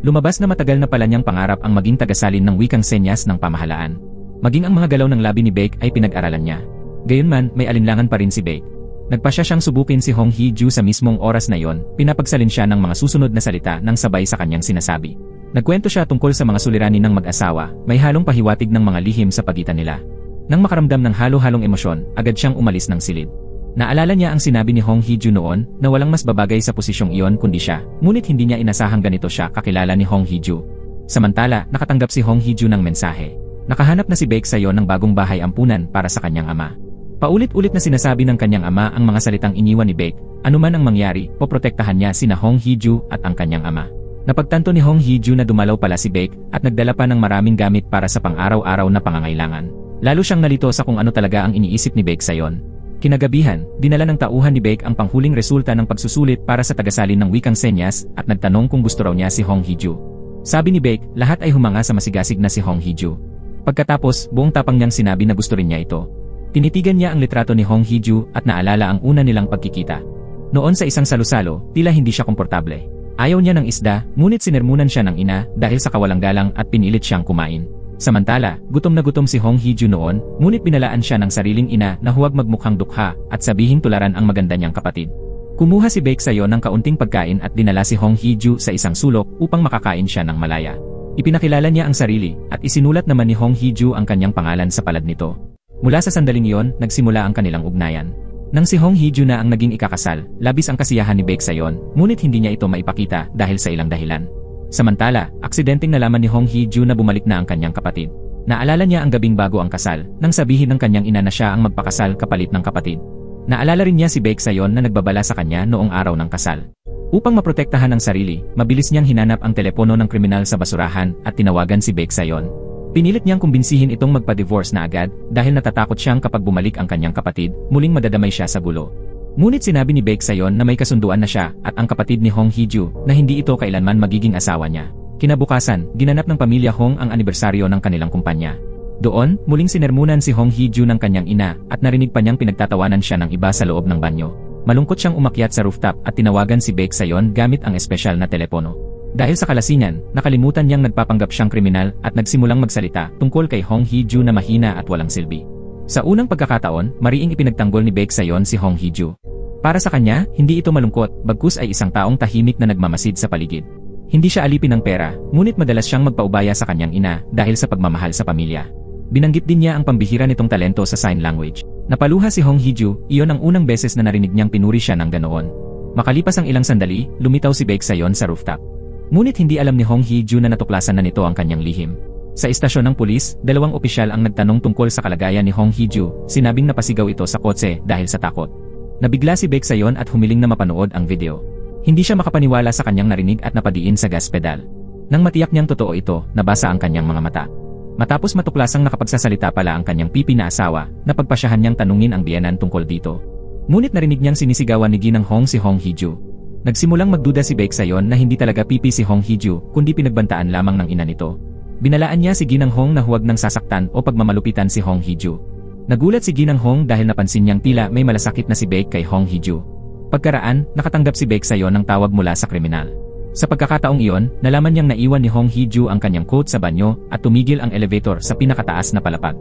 Lumabas na matagal na pala niyang pangarap ang maging tagasalin ng wikang senyas ng pamahalaan. Maging ang mga galaw ng labi ni Baek ay pinag-aralan niya. Gayunman, may alinlangan pa rin si Baek. Nagpasya siyang subukin si Hong Hee-ju sa mismong oras na iyon, pinapagsalin siya ng mga susunod na salita nang sabay sa kanyang sinasabi. Nagkwento siya tungkol sa mga suliranin ng mag-asawa, may halong pahiwatig ng mga lihim sa pagitan nila. Nang makaramdam ng halo-halong emosyon, agad siyang umalis ng silid. Naalala niya ang sinabi ni Hong Hee-ju noon na walang mas babagay sa posisyong iyon kundi siya, ngunit hindi niya inasahang ganito siya kakilala ni Hong Hee-ju. Samantala, nakatanggap si Hong Hee-ju ng mensahe. Nakahanap na si Baek Sayon ng bagong bahay ampunan para sa kanyang ama. Paulit-ulit na sinasabi ng kanyang ama ang mga salitang iniwan ni Baek, anuman ang mangyari, poprotektahan niya sina Hong Hee-ju at ang kanyang ama. Napagtanto ni Hong Hee-ju na dumalaw pala si Baek at nagdala pa ng maraming gamit para sa pang-araw-araw na pangangailangan. Lalo siyang nalito sa kung ano talaga ang iniisip ni Baek Sayon. Kinagabihan, dinala ng tauhan ni Baek ang panghuling resulta ng pagsusulit para sa tagasalin ng wikang senyas at nagtanong kung gusto raw niya si Hong Hee-ju. Sabi ni Baek, lahat ay humanga sa masigasig na si Hong Hee-ju. Pagkatapos, buong tapang niyang sinabi na gusto rin niya ito. Tinitigan niya ang litrato ni Hong Hee-ju at naalala ang una nilang pagkikita. Noon sa isang salusalo, tila hindi siya komportable. Ayaw niya ng isda, ngunit sinermunan siya ng ina dahil sa kawalang galang at pinilit siyang kumain. Samantala, gutom na gutom si Hong Hee-ju noon, ngunit pinalaan siya ng sariling ina na huwag magmukhang dukha at sabihing tularan ang maganda niyang kapatid. Kumuha si Baek Sayon ng kaunting pagkain at dinala si Hong Hee-ju sa isang sulok upang makakain siya ng malaya. Ipinakilala niya ang sarili at isinulat naman ni Hong Hee-ju ang kanyang pangalan sa palad nito. Mula sa sandaling iyon, nagsimula ang kanilang ugnayan. Nang si Hong Hee-ju na ang naging ikakasal, labis ang kasiyahan ni Baek Sayon, ngunit hindi niya ito maipakita dahil sa ilang dahilan. Samantala, aksidenteng nalaman ni Hong Hee-ju na bumalik na ang kanyang kapatid. Naalala niya ang gabing bago ang kasal, nang sabihin ng kanyang ina na siya ang magpakasal kapalit ng kapatid. Naalala rin niya si Baek Sayon na nagbabala sa kanya noong araw ng kasal. Upang maprotektahan ang sarili, mabilis niyang hinanap ang telepono ng kriminal sa basurahan at tinawagan si Baek Sayon. Pinilit niyang kumbinsihin itong magpa-divorce na agad dahil natatakot siyang kapag bumalik ang kanyang kapatid, muling madadamay siya sa gulo. Ngunit sinabi ni Baek Sayon na may kasunduan na siya at ang kapatid ni Hong Hee-ju na hindi ito kailanman magiging asawa niya. Kinabukasan, ginanap ng pamilya Hong ang anibersaryo ng kanilang kumpanya. Doon, muling sinermunan si Hong Hee-ju ng kanyang ina at narinig pa niyang pinagtatawanan siya ng iba sa loob ng banyo. Malungkot siyang umakyat sa rooftop at tinawagan si Baek Sayon gamit ang espesyal na telepono. Dahil sa kalasingan, nakalimutan niyang nagpapanggap siyang kriminal at nagsimulang magsalita tungkol kay Hong Hee-ju na mahina at walang silbi. Sa unang pagkakataon, mariing ipinagtanggol ni Baek Sayon si Hong Hee-ju. Para sa kanya, hindi ito malungkot, bagkus ay isang taong tahimik na nagmamasid sa paligid. Hindi siya alipin ng pera, ngunit madalas siyang magpaubaya sa kanyang ina dahil sa pagmamahal sa pamilya. Binanggit din niya ang pambihira nitong talento sa sign language. Napaluha si Hong Hee-ju, iyon ang unang beses na narinig niyang pinuri siya ng ganoon. Makalipas ang ilang sandali, lumitaw si Baek Sayon sa rooftop. Ngunit hindi alam ni Hong Hee-ju na natuklasan na nito ang kanyang lihim. Sa istasyon ng pulis, dalawang opisyal ang nagtanong tungkol sa kalagayan ni Hong Hee-ju, sinabing napasigaw ito sa kotse dahil sa takot. Nabigla si Baek Sayon at humiling na mapanood ang video. Hindi siya makapaniwala sa kanyang narinig at napadiin sa gas pedal. Nang matiyak niyang totoo ito, nabasa ang kanyang mga mata. Matapos matuklasang nakapagsasalita pala ang kanyang pipi na asawa, napagpasyahan niyang tanungin ang biyenan tungkol dito. Ngunit narinig niyang sinisigawan ni Ginang Hong si Hong Hee-ju. Nagsimulang magduda si Baek Sayon na hindi talaga pipi si Hong Hee-ju, kundi pinagbantaan lamang ng ina nito. Binalaan niya si Ginang Hong na huwag nang sasaktan o pagmamalupitan si Hong Hee-ju. Nagulat si Ginang Hong dahil napansin niyang tila may malasakit na si Baek kay Hong Hee-ju. Pagkaraan, nakatanggap si Baek Sayon ng tawag mula sa kriminal. Sa pagkakataong iyon, nalaman niyang naiwan ni Hong Hee-ju ang kanyang coat sa banyo at tumigil ang elevator sa pinakataas na palapag.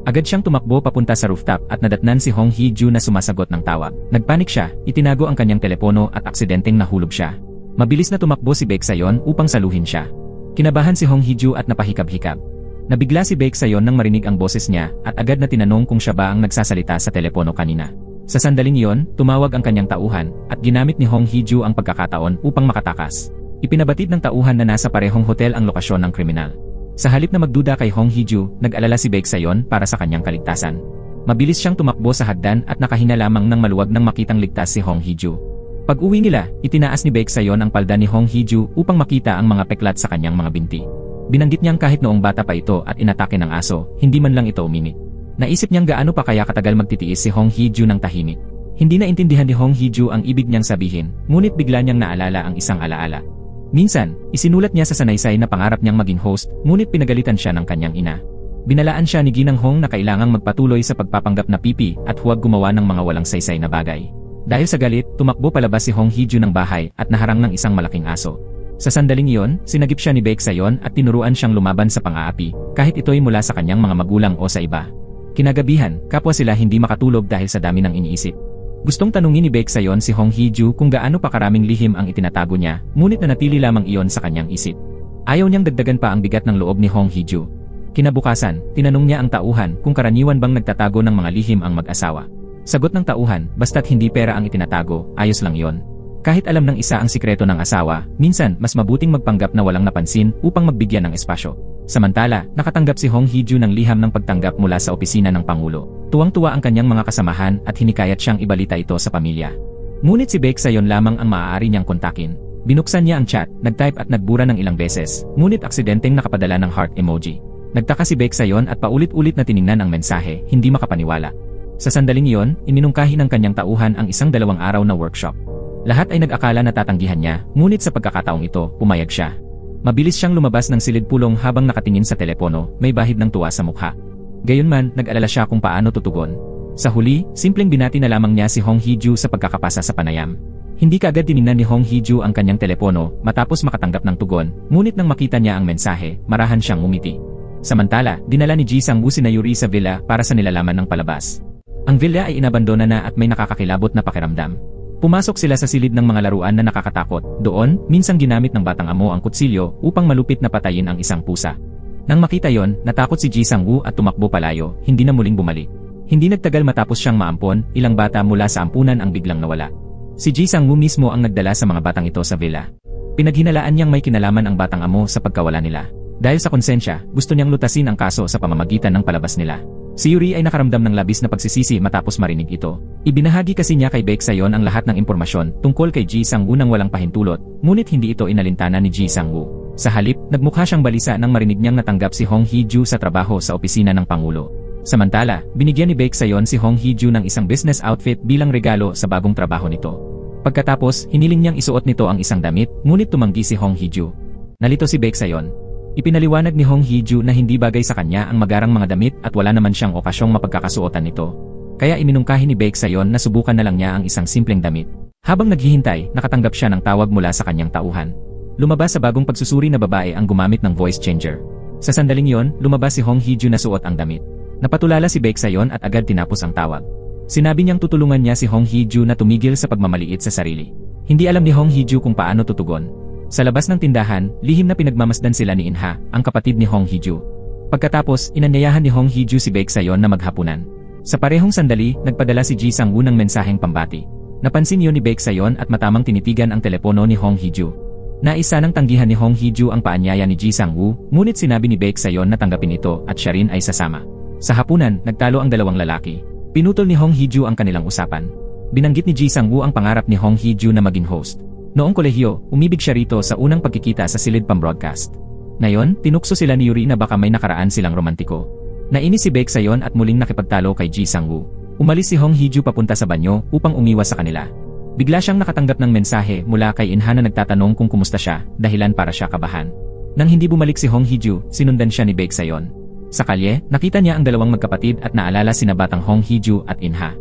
Agad siyang tumakbo papunta sa rooftop at nadatnan si Hong Hee-ju na sumasagot ng tawag. Nagpanik siya, itinago ang kanyang telepono at aksidenteng nahulog siya. Mabilis na tumakbo si Baek Sayon upang saluhin siya. Kinabahan si Hong Hee-ju at napahikab-hikab. Nabigla si Baek Sayon nang marinig ang boses niya at agad na tinanong kung siya ba ang nagsasalita sa telepono kanina. Sa sandaling iyon, tumawag ang kanyang tauhan at ginamit ni Hong Hee-ju ang pagkakataon upang makatakas. Ipinabatid ng tauhan na nasa parehong hotel ang lokasyon ng kriminal. Sa halip na magduda kay Hong Hee-ju, nag-alala si Baek Sayon para sa kanyang kaligtasan. Mabilis siyang tumakbo sa hagdan at nakahinga lamang nang maluwag nang makitang ligtas si Hong Hee-ju. Pag-uwi nila, itinaas ni Baek Sayon ang palda ni Hong Hee-ju upang makita ang mga peklat sa kanyang mga binti. Binanggit niyang kahit noong bata pa ito at inatake ng aso, hindi man lang ito umimik. Naisip niyang gaano pa kaya katagal magtitiis si Hong Hee-ju ng tahimik. Hindi na intindihan ni Hong Hee-ju ang ibig niyang sabihin, ngunit bigla niyang naalala ang isang alaala. Minsan, isinulat niya sa sanaysay na pangarap niyang maging host, ngunit pinagalitan siya ng kanyang ina. Binalaan siya ni Ginang Hong na kailangang magpatuloy sa pagpapanggap na pipi at huwag gumawa ng mga walang saysay na bagay. Dahil sa galit, tumakbo palabas si Hong Hee-ju ng bahay at naharang ng isang malaking aso. Sa sandaling iyon, sinagip siya ni Baek Sayon at tinuruan siyang lumaban sa pang-aapi, kahit ito'y mula sa kanyang mga magulang o sa iba. Kinagabihan, kapwa sila hindi makatulog dahil sa dami ng iniisip. Gustong tanungin ni Baek Sayon si Hong Hee-ju kung gaano pa karaming lihim ang itinatago niya, ngunit nanatili lamang iyon sa kanyang isip. Ayaw niyang dagdagan pa ang bigat ng loob ni Hong Hee-ju. Kinabukasan, tinanong niya ang tauhan kung karaniwan bang nagtatago ng mga lihim ang mag-asawa. Sagot ng tauhan, basta't hindi pera ang itinatago, ayos lang yon. Kahit alam ng isa ang sikreto ng asawa, minsan mas mabuting magpanggap na walang napansin upang magbigyan ng espasyo. Samantala, nakatanggap si Hong Hee-ju ng liham ng pagtanggap mula sa opisina ng Pangulo. Tuwang-tuwa ang kanyang mga kasamahan at hinikayat siyang ibalita ito sa pamilya. Ngunit si Baek Sayon lamang ang maaari niyang kontakin. Binuksan niya ang chat, nag-type at nagbura ng ilang beses, ngunit aksidenteng nakapadala ng heart emoji. Nagtaka si Baek Sayon at paulit-ulit na tiningnan ang mensahe, hindi makapaniwala. Sa sandaling iyon, iminungkahi ng kanyang tauhan ang isang 2 araw na workshop. Lahat ay nag-akala na tatanggihan niya, ngunit sa pagkakataong ito, pumayag siya. Mabilis siyang lumabas ng silid pulong habang nakatingin sa telepono, may bahid ng tuwa sa mukha. Gayunman, nag-alala siya kung paano tutugon. Sa huli, simpleng binati na lamang niya si Hong Hee-ju sa pagkakapasa sa panayam. Hindi kaagad tiningnan ni Hong Hee-ju ang kanyang telepono matapos makatanggap ng tugon, ngunit nang makita niya ang mensahe, marahan siyang ngumiti. Samantala, dinala ni Ji Sang-woo si Yuri sa villa para sa nilalaman ng palabas. Ang villa ay inabandona na at may nakakakilabot na pakiramdam. Pumasok sila sa silid ng mga laruan na nakakatakot. Doon, minsang ginamit ng batang amo ang kutsilyo upang malupit na patayin ang isang pusa. Nang makita yon, natakot si Ji Sang-woo at tumakbo palayo, hindi na muling bumalik. Hindi nagtagal matapos siyang maampon, ilang bata mula sa ampunan ang biglang nawala. Si Ji Sang-woo mismo ang nagdala sa mga batang ito sa villa. Pinaghinalaan niyang may kinalaman ang batang amo sa pagkawala nila. Dahil sa konsensya, gusto niyang lutasin ang kaso sa pamamagitan ng palabas nila. Si Yuri ay nakaramdam ng labis na pagsisisi matapos marinig ito. Ibinahagi kasi niya kay Baek Sayon ang lahat ng impormasyon tungkol kay Ji Sang-woo nang walang pahintulot, ngunit hindi ito inalintana ni Ji Sang-woo. Sa halip, nagmukha siyang balisa nang marinig niyang natanggap si Hong Hee-ju sa trabaho sa opisina ng Pangulo. Samantala, binigyan ni Baek Sayon si Hong Hee-ju ng isang business outfit bilang regalo sa bagong trabaho nito. Pagkatapos, hiniling niyang isuot nito ang isang damit, ngunit tumanggi si Hong Hee-ju. Nalito si Baek Sayon. Ipinaliwanag ni Hong Hee-ju na hindi bagay sa kanya ang magarang mga damit at wala naman siyang okasyong mapagkakasuotan nito. Kaya iminungkahi ni Baek Sayon na subukan na lang niya ang isang simpleng damit. Habang naghihintay, nakatanggap siya ng tawag mula sa kanyang tauhan. Lumabas sa bagong pagsusuri na babae ang gumamit ng voice changer. Sa sandaling yon, lumabas si Hong Hee-ju na suot ang damit. Napatulala si Baek Sayon at agad tinapos ang tawag. Sinabi niyang tutulungan niya si Hong Hee-ju na tumigil sa pagmamaliit sa sarili. Hindi alam ni Hong Hee-ju kung paano tutugon. Sa labas ng tindahan, lihim na pinagmamasdan sila ni Inha, ang kapatid ni Hong Hee-ju. Pagkatapos, inanyayahan ni Hong Hee-ju si Baek Sayon na maghapunan. Sa parehong sandali, nagpadala si Ji Sang-woo ng mensaheng pambati. Napansin yon ni Baek Sayon at matamang tinitigan ang telepono ni Hong Hee-ju. Naisa nang tanggihan ni Hong Hee-ju ang paanyaya ni Ji Sang-woo, ngunit sinabi ni Baek Sayon na tanggapin ito at siya rin ay sasama. Sa hapunan, nagtalo ang dalawang lalaki. Pinutol ni Hong Hee-ju ang kanilang usapan. Binanggit ni Ji Sang-woo ang pangarap ni Hong Hee-ju na maging host. Noong kolehiyo, umibig siya rito sa unang pagkikita sa silid pambroadcast. Ngayon, tinukso sila ni Yuri na baka may nakaraan silang romantiko. Nainis si Baek Sayon at muling nakipagtalo kay Ji Sang-woo. Umalis si Hong Hee-ju papunta sa banyo upang umiwas sa kanila. Bigla siyang nakatanggap ng mensahe mula kay Inha na nagtatanong kung kumusta siya, dahilan para siya kabahan. Nang hindi bumalik si Hong Hee-ju, sinundan siya ni Baek Sayon. Sa kalye, nakita niya ang dalawang magkapatid at naalala sina batang Hong Hee-ju at Inha.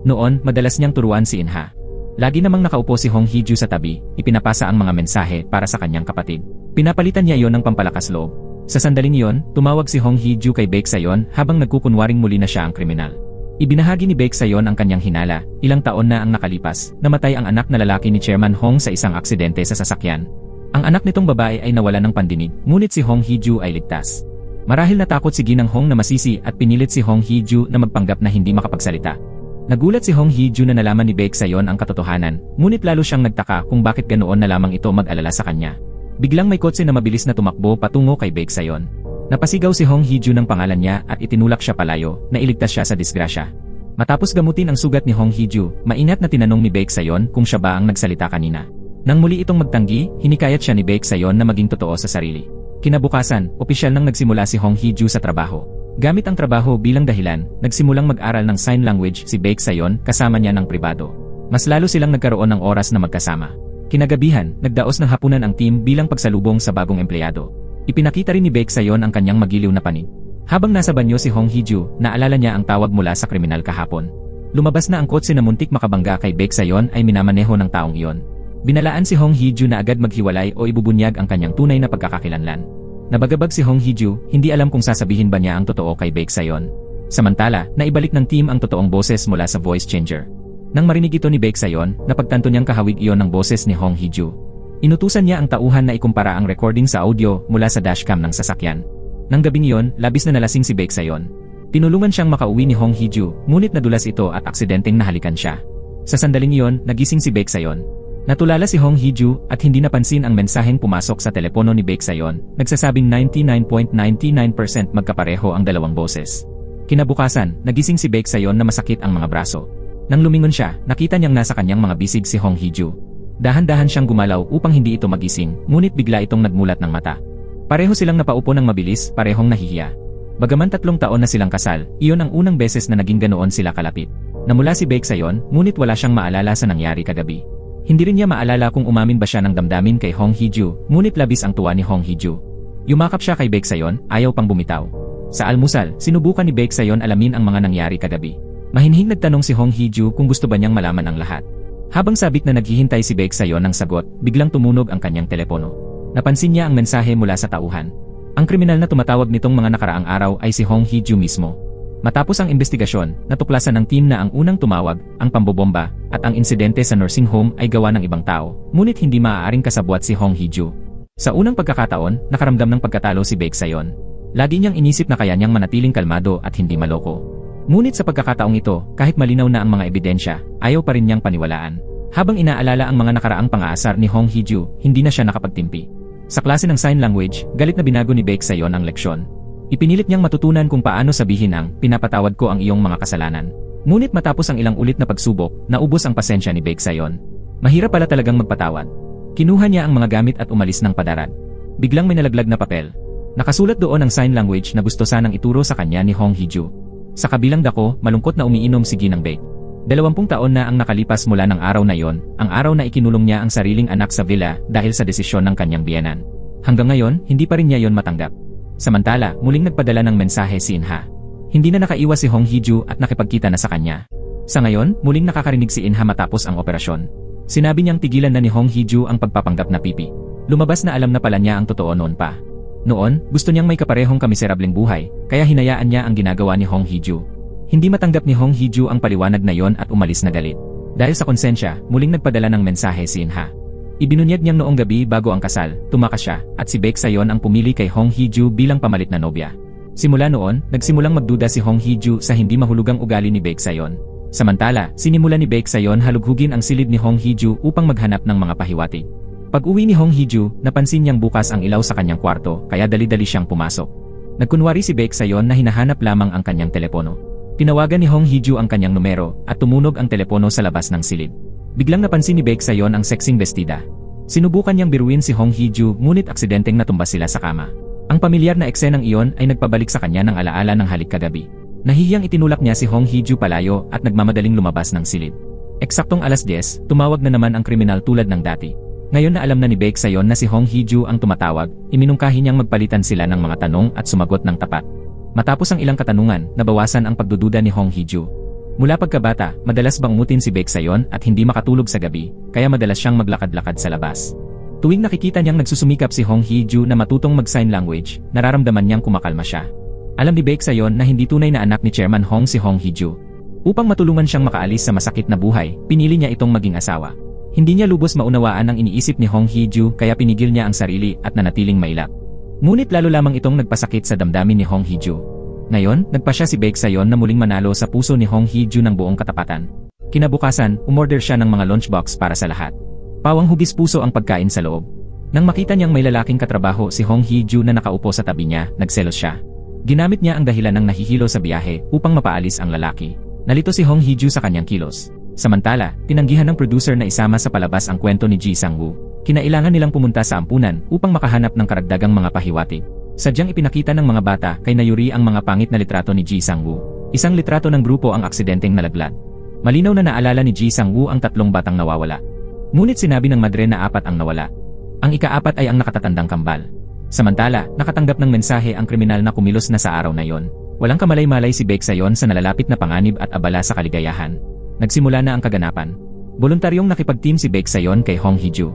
Noon, madalas niyang turuan si Inha. Lagi namang nakaupo si Hong Hee-ju sa tabi, ipinapasa ang mga mensahe para sa kanyang kapatid. Pinapalitan niya iyon ng pampalakas loob. Sa sandaling iyon, tumawag si Hong Hee-ju kay Baek Sayon habang nagkukunwaring muli na siya ang kriminal. Ibinahagi ni Baek Sayon ang kanyang hinala, ilang taon na ang nakalipas, namatay ang anak na lalaki ni Chairman Hong sa isang aksidente sa sasakyan. Ang anak nitong babae ay nawala ng pandinig, ngunit si Hong Hee-ju ay ligtas. Marahil natakot si Ginang Hong na masisi at pinilit si Hong Hee-ju na magpanggap na hindi makapagsalita. Nagulat si Hong Hee-ju na nalaman ni Baek Sayon ang katotohanan, ngunit lalo siyang nagtaka kung bakit ganoon na lamang ito mag-alala sa kanya. Biglang may kotse na mabilis na tumakbo patungo kay Baek Sayon. Napasigaw si Hong Hee-ju ng pangalan niya at itinulak siya palayo, na iligtas siya sa disgrasya. Matapos gamutin ang sugat ni Hong Hee-ju, maingat na tinanong ni Baek Sayon kung siya ba ang nagsalita kanina. Nang muli itong magtanggi, hinikayat siya ni Baek Sayon na maging totoo sa sarili. Kinabukasan, opisyal nang nagsimula si Hong Hee-ju sa trabaho. Gamit ang trabaho bilang dahilan, nagsimulang mag-aral ng sign language si Baek Sayon kasama niya ng pribado. Mas lalo silang nagkaroon ng oras na magkasama. Kinagabihan, nagdaos ng hapunan ang team bilang pagsalubong sa bagong empleyado. Ipinakita rin ni Baek Sayon ang kanyang magiliw na panig. Habang nasa banyo si Hong Hee-ju, naalala niya ang tawag mula sa kriminal kahapon. Lumabas na ang kotse na muntik makabangga kay Baek Sayon ay minamaneho ng taong iyon. Binalaan si Hong Hee-ju na agad maghiwalay o ibubunyag ang kanyang tunay na pagkakakilanlan. Nabagabag si Hong Hee-ju, hindi alam kung sasabihin ba niya ang totoo kay Baek Sayon. Samantala, naibalik ng team ang totoong boses mula sa voice changer. Nang marinig ito ni Baek Sayon, napagtanto niyang kahawig iyon ng boses ni Hong Hee-ju. Inutusan niya ang tauhan na ikumpara ang recording sa audio mula sa dashcam ng sasakyan. Nang gabing iyon, labis na nalasing si Baek Sayon. Tinulungan siyang makauwi ni Hong Hee-ju, ngunit nadulas ito at aksidenteng nahalikan siya. Sa sandaling iyon, nagising si Baek Sayon. Natulala si Hong Hee-ju at hindi napansin ang mensaheng pumasok sa telepono ni Baek Sayon, nagsasabing 99.99% magkapareho ang dalawang boses. Kinabukasan, nagising si Baek Sayon na masakit ang mga braso. Nang lumingon siya, nakita niyang nasa kanyang mga bisig si Hong Hee-ju. Dahan-dahan siyang gumalaw upang hindi ito magising, ngunit bigla itong nagmulat ng mata. Pareho silang napaupo ng mabilis, parehong nahihiya. Bagaman 3 taon na silang kasal, iyon ang unang beses na naging ganoon sila kalapit. Namula si Baek Sayon, ngunit wala siyang maalala sa nangyari kagabi. Hindi rin niya maalala kung umamin ba siya ng damdamin kay Hong Hee-ju, ngunit labis ang tuwa ni Hong Hee-ju. Yumakap siya kay Baek Sayon, ayaw pang bumitaw. Sa almusal, sinubukan ni Baek Sayon alamin ang mga nangyari kagabi. Mahinhing nagtanong si Hong Hee-ju kung gusto ba niyang malaman ang lahat. Habang sabik na naghihintay si Baek Sayon ng sagot, biglang tumunog ang kanyang telepono. Napansin niya ang mensahe mula sa tauhan. Ang kriminal na tumatawag nitong mga nakaraang araw ay si Hong Hee-ju mismo. Matapos ang investigasyon, natuklasan ng team na ang unang tumawag, ang pambobomba, at ang insidente sa nursing home ay gawa ng ibang tao, ngunit hindi maaaring kasabwat si Hong Hee-ju. Sa unang pagkakataon, nakaramdam ng pagkatalo si Baek Sayon. Lagi niyang inisip na kaya niyang manatiling kalmado at hindi maloko. Ngunit sa pagkakataong ito, kahit malinaw na ang mga ebidensya, ayaw pa rin niyang paniwalaan. Habang inaalala ang mga nakaraang pang-aasar ni Hong Hee-ju, hindi na siya nakapagtimpi. Sa klase ng sign language, galit na binago ni Baek Sayon ang leksyon. Ipinilit niyang matutunan kung paano sabihin ang, pinapatawad ko ang iyong mga kasalanan. Ngunit matapos ang ilang ulit na pagsubok, naubos ang pasensya ni Baek Sayon. Mahirap pala talagang magpatawad. Kinuha niya ang mga gamit at umalis ng padarad. Biglang may nalaglag na papel. Nakasulat doon ang sign language na gusto sanang ituro sa kanya ni Hong Hee-ju. Sa kabilang dako, malungkot na umiinom si Ginang Baek. 20 taon na ang nakalipas mula ng araw na yon, ang araw na ikinulong niya ang sariling anak sa villa dahil sa desisyon ng kanyang biyenan. Hanggang ngayon, hindi pa rin niya yon matanggap. Samantala, muling nagpadala ng mensahe si Inha. Hindi na nakaiwas si Hong Hee-ju at nakipagkita na sa kanya. Sa ngayon, muling nakakarinig si Inha matapos ang operasyon. Sinabi niyang tigilan na ni Hong Hee-ju ang pagpapanggap na pipi. Lumabas na alam na pala niya ang totoo noon pa. Noon, gusto niyang may kaparehong kamiserableng buhay, kaya hinayaan niya ang ginagawa ni Hong Hee-ju. Hindi matanggap ni Hong Hee-ju ang paliwanag na yon at umalis na galit. Dahil sa konsensya, muling nagpadala ng mensahe si Inha. Ibinunyag niyang noong gabi bago ang kasal, tumakas siya, at si Baek Sayon ang pumili kay Hong Hee-ju bilang pamalit na nobya. Simula noon, nagsimulang magduda si Hong Hee-ju sa hindi mahulugang ugali ni Baek Sayon. Samantala, sinimula ni Baek Sayon halughugin ang silid ni Hong Hee-ju upang maghanap ng mga pahiwatig. Pag-uwi ni Hong Hee-ju, napansin niyang bukas ang ilaw sa kanyang kwarto, kaya dali-dali siyang pumasok. Nagkunwari si Baek Sayon na hinahanap lamang ang kanyang telepono. Tinawagan ni Hong Hee-ju ang kanyang numero, at tumunog ang telepono sa labas ng silid. Biglang napansin ni Baek Sayon ang sexing bestida. Sinubukan niyang biruin si Hong Hee-ju, ngunit aksidenteng natumba sila sa kama. Ang pamilyar na eksenang iyon ay nagpabalik sa kanya ng alaala ng halik kagabi. Nahihiyang itinulak niya si Hong Hee-ju palayo at nagmamadaling lumabas ng silid. Eksaktong alas 10, tumawag na naman ang kriminal tulad ng dati. Ngayon na alam na ni Baek Sayon na si Hong Hee-ju ang tumatawag, iminungkahi niyang magpalitan sila ng mga tanong at sumagot ng tapat. Matapos ang ilang katanungan, nabawasan ang pagdududa ni Hong Hee-ju. Mula pagkabata, madalas bangutin si Baek Sayon at hindi makatulog sa gabi, kaya madalas siyang maglakad-lakad sa labas. Tuwing nakikita niyang nagsusumikap si Hong Hee-ju na matutong mag-sign language, nararamdaman niyang kumakalma siya. Alam ni Baek Sayon na hindi tunay na anak ni Chairman Hong si Hong Hee-ju. Upang matulungan siyang makaalis sa masakit na buhay, pinili niya itong maging asawa. Hindi niya lubos maunawaan ang iniisip ni Hong Hee-ju kaya pinigil niya ang sarili at nanatiling mailap. Ngunit lalo lamang itong nagpasakit sa damdamin ni Hong Hee-ju. Ngayon, nagpasya si Baek Sayon na muling manalo sa puso ni Hong Hee-ju ng buong katapatan. Kinabukasan, umorder siya ng mga lunchbox para sa lahat. Pawang hubis puso ang pagkain sa loob. Nang makita niyang may lalaking katrabaho si Hong Hee-ju na nakaupo sa tabi niya, nagselos siya. Ginamit niya ang dahilan ng nahihilo sa biyahe upang mapaalis ang lalaki. Nalito si Hong Hee-ju sa kanyang kilos. Samantala, tinanggihan ng producer na isama sa palabas ang kwento ni Ji Sang-woo. Kinailangan nilang pumunta sa ampunan upang makahanap ng karagdagang mga pahiwatig. Sadyang ipinakita ng mga bata kay Nayuri ang mga pangit na litrato ni Ji Sang-woo. Isang litrato ng grupo ang aksidenteng nalaglag. Malinaw na naalala ni Ji Sang-woo ang 3 batang nawawala. Ngunit sinabi ng madre na 4 ang nawala. Ang ika-4 ay ang nakatatandang kambal. Samantala, nakatanggap ng mensahe ang kriminal na kumilos na sa araw na yon. Walang kamalay-malay si Baeksayon sa nalalapit na panganib at abala sa kaligayahan. Nagsimula na ang kaganapan. Voluntaryong nakipag-team si Baeksayon kay Hong Hee-ju.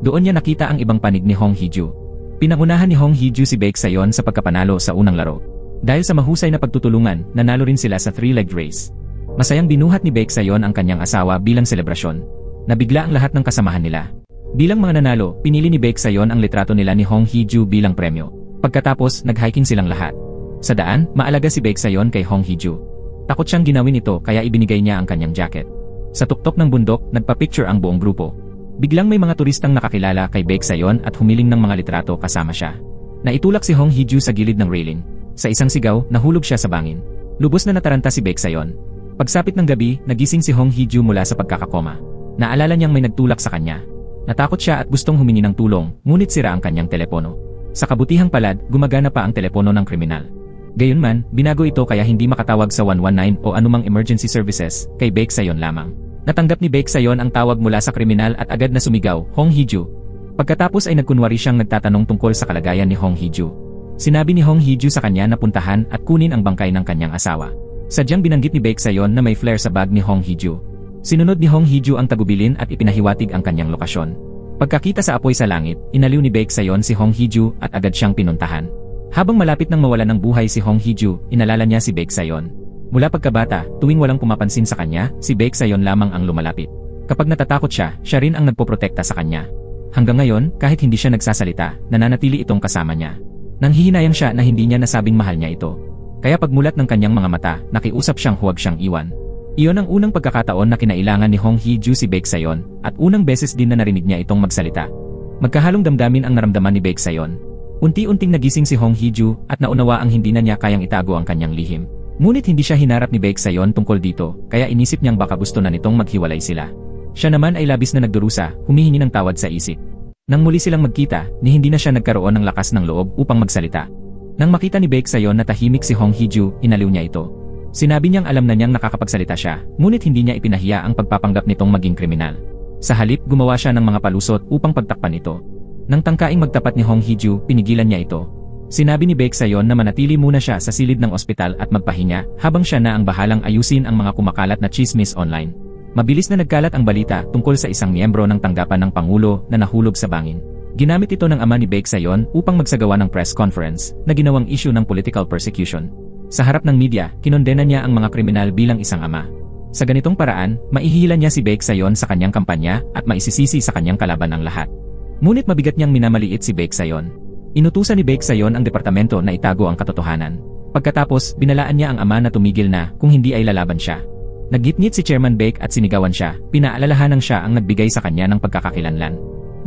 Doon niya nakita ang ibang panig ni Hong Hee-ju. Pinangunahan ni Hong Hee-ju si Baeksayon sa pagkapanalo sa unang laro. Dahil sa mahusay na pagtutulungan, nanalo rin sila sa 3-legged race. Masayang binuhat ni Baeksayon ang kanyang asawa bilang selebrasyon. Nabigla ang lahat ng kasamahan nila. Bilang mga nanalo, pinili ni Baeksayon ang litrato nila ni Hong Hee-ju bilang premyo. Pagkatapos, nag-hiking silang lahat. Sa daan, maalaga si Baeksayon kay Hong Hee-ju. Takot siyang ginawin ito kaya ibinigay niya ang kanyang jacket. Sa tuktok ng bundok, nagpa-picture ang buong grupo. Biglang may mga turistang nakakilala kay Baeksayon at humiling ng mga litrato kasama siya. Naitulak si Hong Hee-ju sa gilid ng railing. Sa isang sigaw, nahulog siya sa bangin. Lubos na nataranta si Baeksayon. Pagsapit ng gabi, nagising si Hong Hee-ju mula sa pagkakakoma. Naalala niyang may nagtulak sa kanya. Natakot siya at gustong humingi ng tulong, ngunit sira ang kanyang telepono. Sa kabutihang palad, gumagana pa ang telepono ng kriminal. Gayunman, binago ito kaya hindi makatawag sa 119 o anumang emergency services, kay Baeksayon lamang. Natanggap ni Baeksayon ang tawag mula sa kriminal at agad na sumigaw, Hong Hee-ju. Pagkatapos ay nagkunwari siyang nagtatanong tungkol sa kalagayan ni Hong Hee-ju. Sinabi ni Hong Hee-ju sa kanya na puntahan at kunin ang bangkay ng kanyang asawa. Sadyang binanggit ni Baeksayon na may flare sa bag ni Hong Hee-ju. Sinunod ni Hong Hee-ju ang tagubilin at ipinahiwatig ang kanyang lokasyon. Pagkakita sa apoy sa langit, inaliw ni Baeksayon si Hong Hee-ju at agad siyang pinuntahan. Habang malapit nang mawala ng buhay si Hong Hee-ju, inalala niya si Baeksayon. Mula pagkabata, tuwing walang pumapansin sa kanya, si Baeksayon lamang ang lumalapit. Kapag natatakot siya, siya rin ang nagpoprotekta sa kanya. Hanggang ngayon, kahit hindi siya nagsasalita, nananatili itong kasama niya. Nanghihinayang siya na hindi niya nasabing mahal niya ito. Kaya pagmulat ng kanyang mga mata, nakiusap siyang huwag siyang iwan. Iyon ang unang pagkakataon na kinailangan ni Hong Hee-ju si Baeksayon at unang beses din na narinig niya itong magsalita. Magkahalong damdamin ang naramdaman ni Baeksayon. Unti-unting nagising si Hong Hee-ju at naunawa ang hindi na niya kayang itago ang kanyang lihim. Ngunit hindi siya hinarap ni Baeksayon tungkol dito, kaya inisip niyang baka gusto na nitong maghiwalay sila. Siya naman ay labis na nagdurusa, humihingi ng tawad sa isip. Nang muli silang magkita, ni hindi na siya nagkaroon ng lakas ng loob upang magsalita. Nang makita ni Baeksayon na tahimik si Hong Hee-ju, inaliw niya ito. Sinabi niyang alam na niyang nakakapagsalita siya, ngunit hindi niya ipinahiya ang pagpapanggap nitong maging kriminal. Sa halip, gumawa siya ng mga palusot upang pagtakpan ito. Nang tangkaing magtapat ni Hong Hee-ju, pinigilan niya ito. Sinabi ni Baeksayon na manatili muna siya sa silid ng ospital at magpahinga, habang siya na ang bahalang ayusin ang mga kumakalat na chismis online. Mabilis na nagkalat ang balita tungkol sa isang miyembro ng tanggapan ng Pangulo na nahulog sa bangin. Ginamit ito ng ama ni Baeksayon upang magsagawa ng press conference na ginawang issue ng political persecution. Sa harap ng media, kinondena niya ang mga kriminal bilang isang ama. Sa ganitong paraan, maihihila niya si Baeksayon sa kanyang kampanya at maisisisi sa kanyang kalaban ang lahat. Ngunit mabigat niyang minamaliit si Baeksayon. Inutusan ni Baeksayon ang departamento na itago ang katotohanan. Pagkatapos, binalaan niya ang ama na tumigil na kung hindi ay lalaban siya. Naggitngit si Chairman Baek at sinigawan siya, pinaalalahanang siya ang nagbigay sa kanya ng pagkakakilanlan.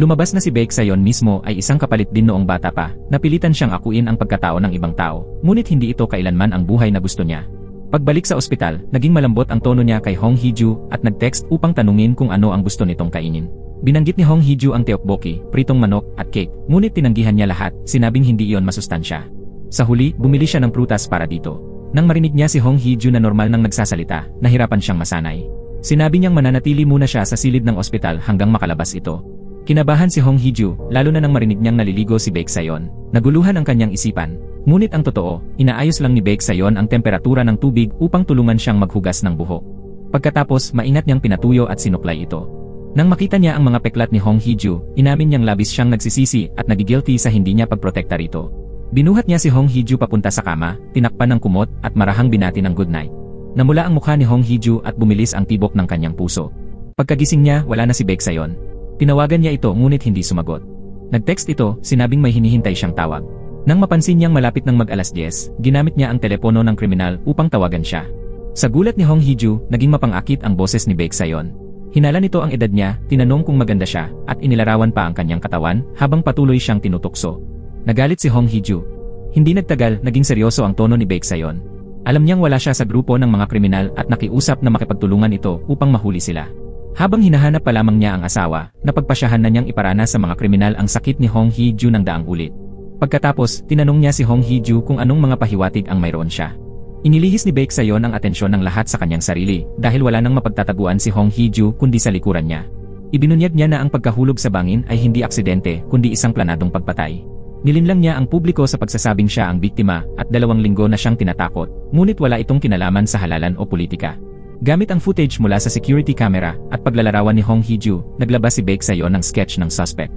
Lumabas na si Baeksayon mismo ay isang kapalit din noong bata pa, napilitan siyang akuin ang pagkatao ng ibang tao, ngunit hindi ito kailanman ang buhay na gusto niya. Pagbalik sa ospital, naging malambot ang tono niya kay Hong Hee-ju at nag-text upang tanungin kung ano ang gusto nitong kainin. Binanggit ni Hong Hee-ju ang tteokbokki, pritong manok at cake, ngunit tinanggihan niya lahat, sinabing hindi iyon masustansya. Sa huli, bumili siya ng prutas para dito. Nang marinig niya si Hong Hee-ju na normal nang nagsasalita, nahirapan siyang masanay. Sinabi niyang mananatili muna siya sa silid ng ospital hanggang makalabas ito. Kinabahan si Hong Hee-ju, lalo na nang marinig niyang naliligo si Baeksayon. Naguluhan ang kanyang isipan. Ngunit ang totoo, inaayos lang ni Baeksayon ang temperatura ng tubig upang tulungan siyang maghugas ng buhok. Pagkatapos, maingat niyang pinatuyo at sinuklay ito. Nang makita niya ang mga peklat ni Hong Hee-ju, inamin niyang labis siyang nagsisisi at nagigilty sa hindi niya pagprotekta rito. Binuhat niya si Hong Hee-ju papunta sa kama, tinakpan ng kumot at marahang binati ng goodnight. Namula ang mukha ni Hong Hee-ju at bumilis ang tibok ng kanyang puso. Pagkagising niya, wala na si Baeksayon. Tinawagan niya ito ngunit hindi sumagot. Nag-text ito, sinabing may hinihintay siyang tawag. Nang mapansin niyang malapit ng mag-alas 10, ginamit niya ang telepono ng kriminal upang tawagan siya. Sa gulat ni Hong Hee-ju, naging mapangakit ang boses ni Baeksayon. Hinala nito ang edad niya, tinanong kung maganda siya, at inilarawan pa ang kanyang katawan habang patuloy siyang tinutukso. Nagalit si Hong Hee-ju. Hindi nagtagal, naging seryoso ang tono ni Baeksayon. Alam niyang wala siya sa grupo ng mga kriminal at nakiusap na makipagtulungan ito upang mahuli sila. Habang hinahanap pa lamang niya ang asawa, napagpasyahan na niyang iparana sa mga kriminal ang sakit ni Hong Hee-ju ng daang ulit. Pagkatapos, tinanong niya si Hong Hee-ju kung anong mga pahiwatig ang mayroon siya. Inilihis ni Baeksayon ang atensyon ng lahat sa kanyang sarili dahil wala nang mapagtataguan si Hong Hee-ju kundi sa likuran niya. Ibinunyag niya na ang pagkahulog sa bangin ay hindi aksidente kundi isang planadong pagpatay. Nilinlang niya ang publiko sa pagsasabing siya ang biktima at 2 linggo na siyang tinatakot, ngunit wala itong kinalaman sa halalan o politika. Gamit ang footage mula sa security camera at paglalarawan ni Hong Hee-ju, naglabas si Baek Sayon ng sketch ng suspect.